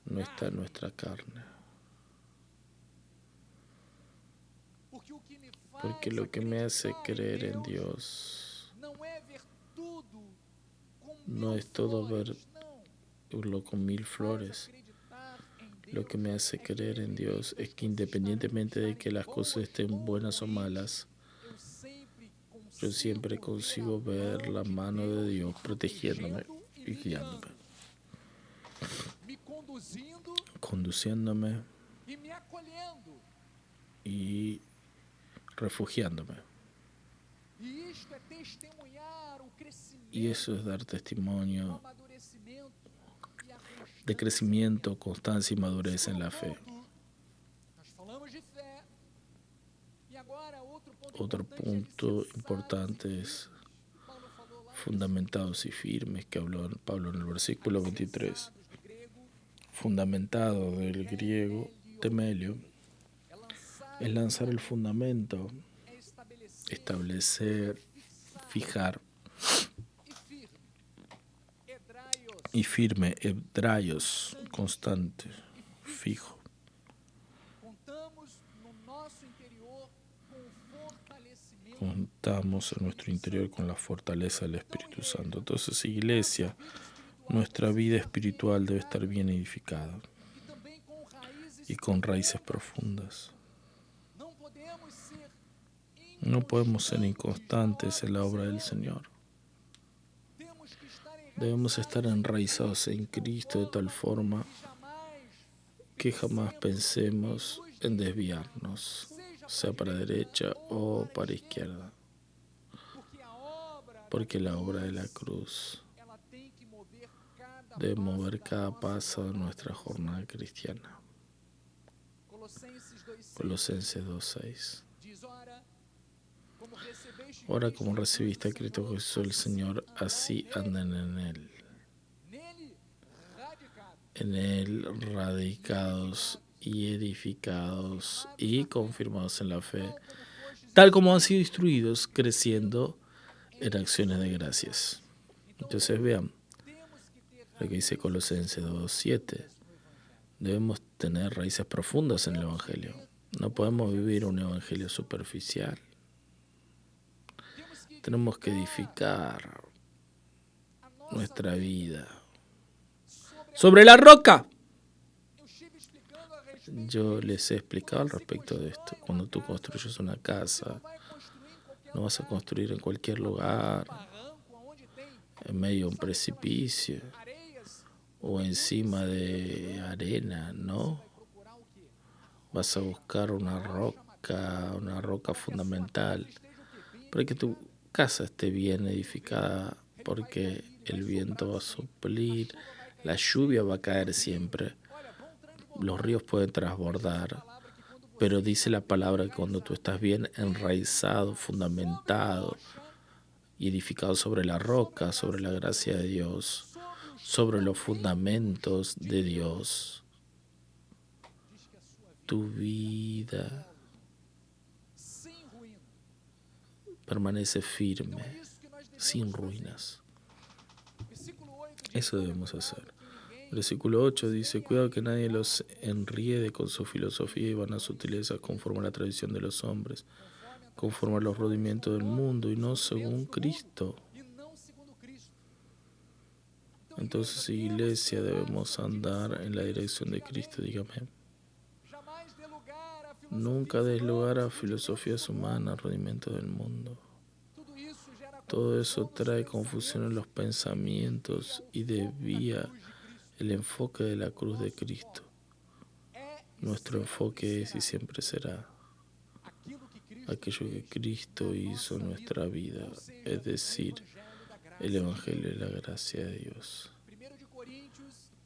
no está en nuestra carne. Porque lo que me hace creer en Dios no es todo verlo con 1000 flores. Lo que me hace creer en Dios es que independientemente de que las cosas estén buenas o malas, yo siempre consigo ver la mano de Dios protegiéndome y guiándome, conduciéndome y refugiándome. Y eso es dar testimonio de crecimiento, constancia y madurez en la fe. Otro punto importante es fundamentados y firmes, que habló Pablo en el versículo 23. Fundamentado del griego temelio es lanzar el fundamento, establecer, fijar, y firme, hebraios, constante, fijo. Contamos en nuestro interior con la fortaleza del Espíritu Santo. Entonces, iglesia, nuestra vida espiritual debe estar bien edificada y con raíces profundas. No podemos ser inconstantes en la obra del Señor. Debemos estar enraizados en Cristo de tal forma que jamás pensemos en desviarnos, sea para derecha o para izquierda. Porque la obra de la cruz debe mover cada paso de nuestra jornada cristiana. Colosenses 2:6. Ahora, como recibiste a Cristo Jesús el Señor, así anden en Él. En Él radicados y edificados y confirmados en la fe, tal como han sido instruidos, creciendo en acciones de gracias. Entonces vean lo que dice Colosenses 2:7. Debemos tener raíces profundas en el Evangelio. No podemos vivir un Evangelio superficial. Tenemos que edificar nuestra vida sobre la roca. Yo les he explicado al respecto de esto. Cuando tú construyes una casa, no vas a construir en cualquier lugar, en medio de un precipicio o encima de arena, ¿no? Vas a buscar una roca fundamental, para que tu casa esté bien edificada, porque el viento va a soplar, la lluvia va a caer siempre, los ríos pueden transbordar, pero dice la palabra que cuando tú estás bien enraizado, fundamentado y edificado sobre la roca, sobre la gracia de Dios, sobre los fundamentos de Dios, tu vida permanece firme, sin ruinas. Eso debemos hacer. Versículo 8 dice: cuidado que nadie los enriede con su filosofía y vanas sutilezas conforme a la tradición de los hombres, conforme a los rudimientos del mundo y no según Cristo. Entonces, iglesia, debemos andar en la dirección de Cristo, dígame. Nunca des lugar a filosofías humanas, rudimentos del mundo. todo eso trae confusión en los pensamientos y desvía el enfoque de la cruz de Cristo. Nuestro enfoque es y siempre será aquello que Cristo hizo en nuestra vida, es decir, el Evangelio de la gracia de Dios.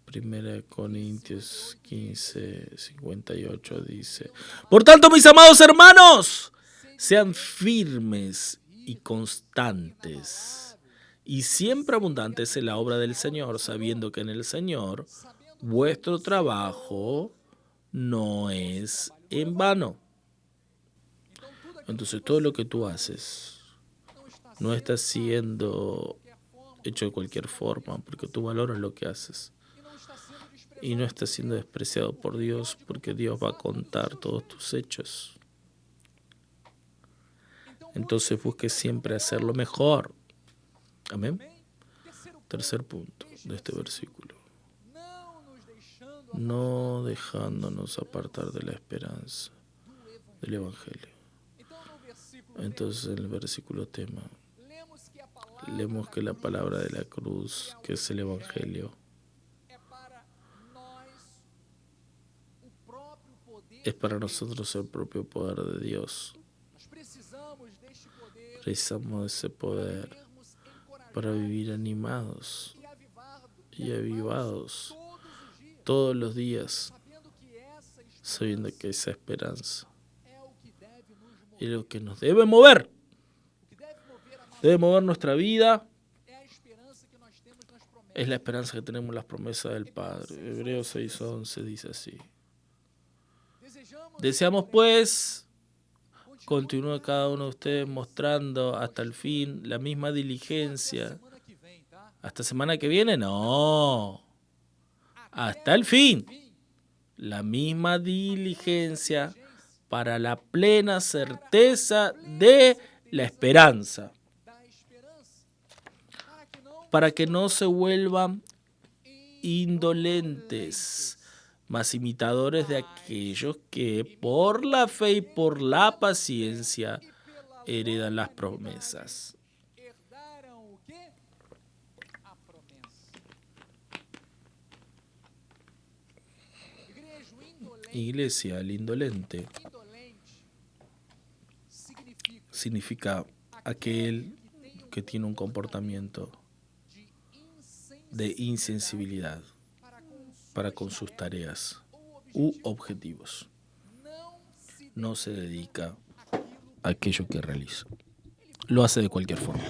1 Corintios 15:58 dice: Por tanto, mis amados hermanos, sean firmes y constantes y siempre abundantes en la obra del Señor, sabiendo que en el Señor vuestro trabajo no es en vano. Entonces todo lo que tú haces no está siendo hecho de cualquier forma, porque tú valoras lo que haces. Y no está siendo despreciado por Dios, porque Dios va a contar todos tus hechos. Entonces busque siempre hacer lo mejor. Amén. Tercer punto de este versículo: no dejándonos apartar de la esperanza del Evangelio. Entonces en el versículo tema leemos que la palabra de la cruz, que es el Evangelio, es para nosotros el propio poder de Dios. Precisamos de ese poder para vivir animados y avivados todos los días, sabiendo que esa esperanza es lo que nos debe mover. Debe mover nuestra vida. Es la esperanza que tenemos en las promesas del Padre. Hebreos 6:11 dice así: deseamos pues, continúe cada uno de ustedes mostrando hasta el fin la misma diligencia. ¿Hasta semana que viene? No. Hasta el fin. La misma diligencia para la plena certeza de la esperanza. Para que no se vuelvan indolentes, mas imitadores de aquellos que por la fe y por la paciencia heredan las promesas. Iglesia, el indolente significa aquel que tiene un comportamiento de insensibilidad para con sus tareas u objetivos. No se dedica a aquello que realiza. Lo hace de cualquier forma.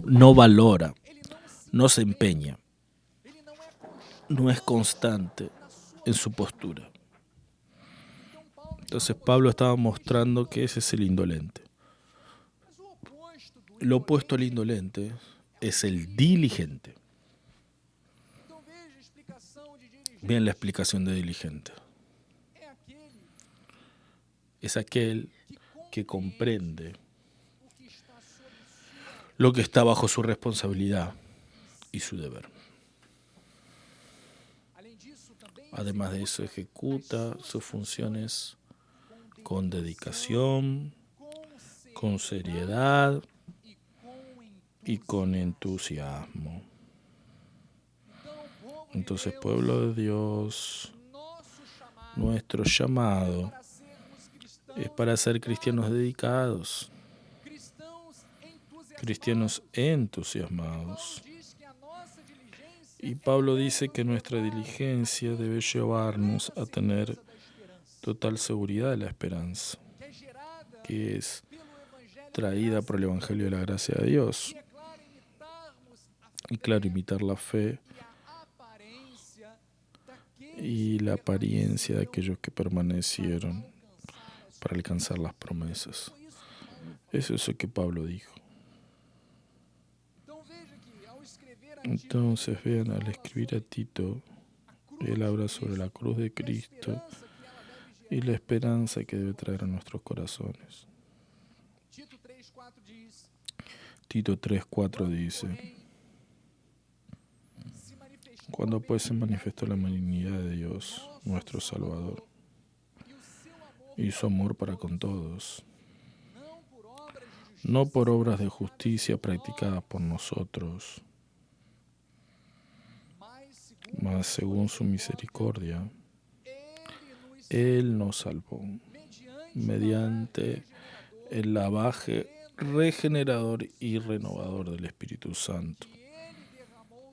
No valora, no se empeña, no es constante en su postura. Entonces Pablo estaba mostrando que ese es el indolente. Lo opuesto al indolente es el diligente. Bien la explicación de diligente. Es aquel que comprende lo que está bajo su responsabilidad y su deber. Además de eso, ejecuta sus funciones con dedicación, con seriedad y con entusiasmo. Entonces, pueblo de Dios, nuestro llamado es para ser cristianos dedicados, cristianos entusiasmados. Y Pablo dice que nuestra diligencia debe llevarnos a tener total seguridad de la esperanza, que es traída por el Evangelio de la gracia de Dios. Y claro, imitar la fe y la apariencia de aquellos que permanecieron para alcanzar las promesas. Eso es lo que Pablo dijo. Entonces vean, al escribir a Tito, él habla sobre la cruz de Cristo y la esperanza que debe traer a nuestros corazones. Tito 3:4 dice: cuando pues se manifestó la benignidad de Dios, nuestro Salvador, y su amor para con todos, no por obras de justicia practicadas por nosotros, mas según su misericordia, Él nos salvó mediante el lavaje regenerador y renovador del Espíritu Santo,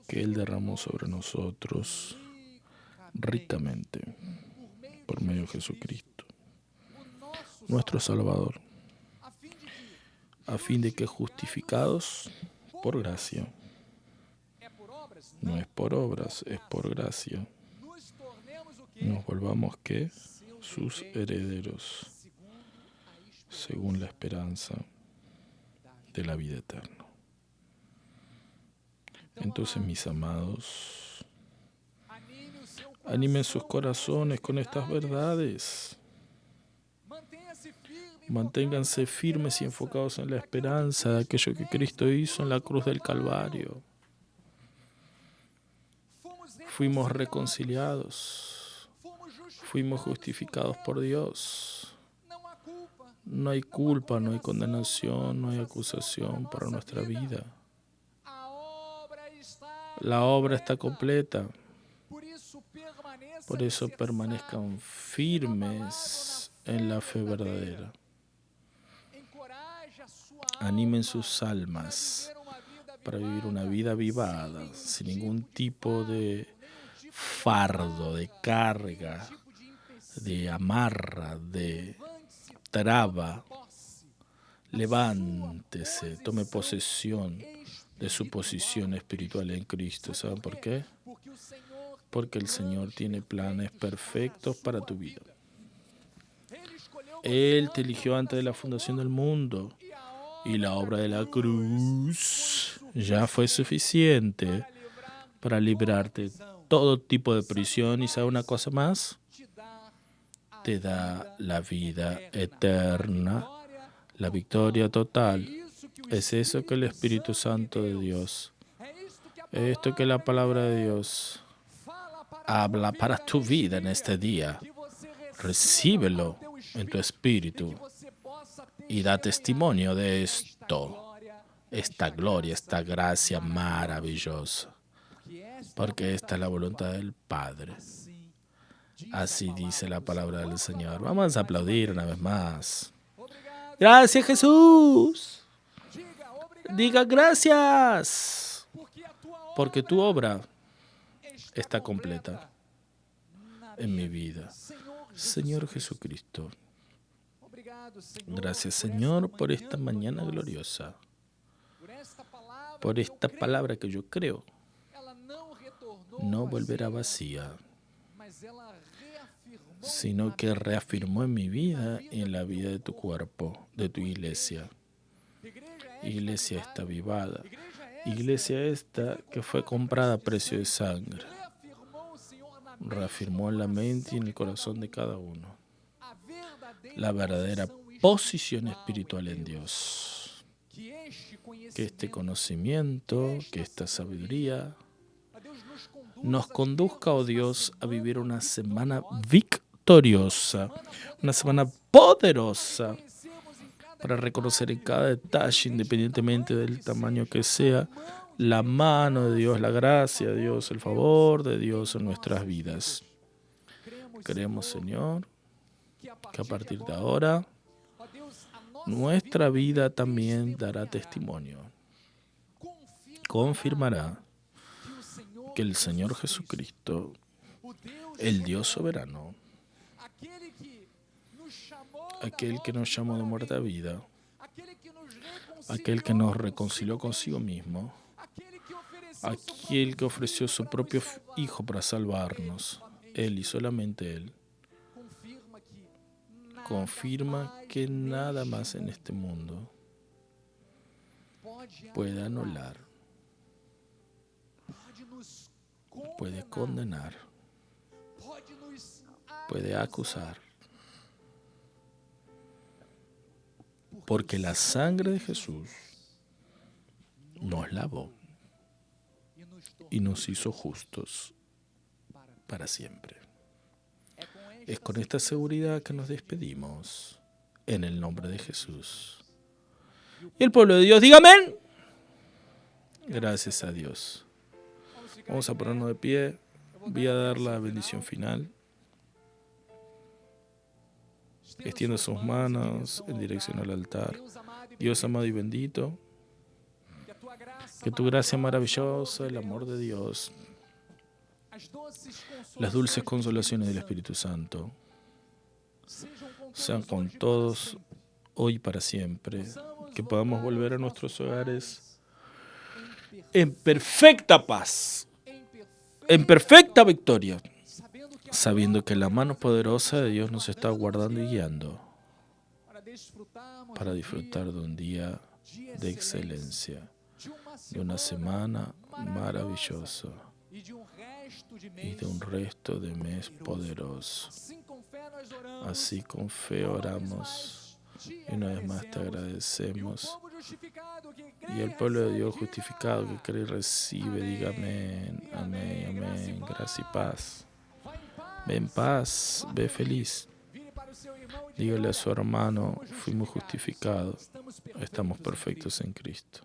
que Él derramó sobre nosotros ricamente por medio de Jesucristo, nuestro Salvador, a fin de que justificados por gracia, no es por obras, es por gracia, nos volvamos ¿qué? Sus herederos, según la esperanza de la vida eterna. Entonces, mis amados, animen sus corazones con estas verdades. Manténganse firmes y enfocados en la esperanza de aquello que Cristo hizo en la cruz del Calvario. Fuimos reconciliados, fuimos justificados por Dios. No hay culpa, no hay condenación, no hay acusación para nuestra vida. La obra está completa. Por eso permanezcan firmes en la fe verdadera. Animen sus almas para vivir una vida avivada, sin ningún tipo de fardo, de carga, de amarra, de traba. Levántese, tome posesión de su posición espiritual en Cristo. ¿Saben por qué? Porque el Señor tiene planes perfectos para tu vida. Él te eligió antes de la fundación del mundo y la obra de la cruz ya fue suficiente para librarte de todo tipo de prisión. ¿Y sabe una cosa más? Te da la vida eterna, la victoria total. Es eso que el Espíritu Santo de Dios, esto que la palabra de Dios habla para tu vida en este día. Recíbelo en tu espíritu y da testimonio de esto, esta gloria, esta gracia maravillosa, porque esta es la voluntad del Padre. Así dice la palabra del Señor. Vamos a aplaudir una vez más. Gracias, Jesús. Diga gracias, porque tu obra está completa en mi vida. Señor Jesucristo, gracias, Señor, por esta mañana gloriosa, por esta palabra que yo creo no volverá vacía, sino que reafirmó en mi vida y en la vida de tu cuerpo, de tu iglesia. Iglesia esta avivada, iglesia esta que fue comprada a precio de sangre, reafirmó en la mente y en el corazón de cada uno la verdadera posición espiritual en Dios. Que este conocimiento, que esta sabiduría nos conduzca, oh Dios, a vivir una semana victoriosa, una semana poderosa, para reconocer en cada detalle, independientemente del tamaño que sea, la mano de Dios, la gracia de Dios, el favor de Dios en nuestras vidas. Creemos, Señor, que a partir de ahora nuestra vida también dará testimonio. Confirmará que el Señor Jesucristo, el Dios soberano, aquel que nos llamó de muerte a vida, aquel que nos reconcilió consigo mismo, aquel que ofreció su propio Hijo para salvarnos, Él y solamente Él, confirma que nada más en este mundo puede anular, puede condenar, puede acusar, porque la sangre de Jesús nos lavó y nos hizo justos para siempre. Es con esta seguridad que nos despedimos en el nombre de Jesús. Y el pueblo de Dios diga amén. Gracias a Dios. Vamos a ponernos de pie. Voy a dar la bendición final. Extienda sus manos en dirección al altar. Dios amado y bendito, que tu gracia maravillosa, el amor de Dios, las dulces consolaciones del Espíritu Santo sean con todos hoy y para siempre. Que podamos volver a nuestros hogares en perfecta paz, en perfecta victoria, sabiendo que la mano poderosa de Dios nos está guardando y guiando para disfrutar de un día de excelencia, de una semana maravillosa y de un resto de mes poderoso. Así con fe oramos y una vez más te agradecemos. Y el pueblo de Dios justificado que cree y recibe, diga amén, amén, amén. Gracia y paz. Ve en paz, ve feliz. Dígale a su hermano, fuimos justificados, estamos perfectos en Cristo.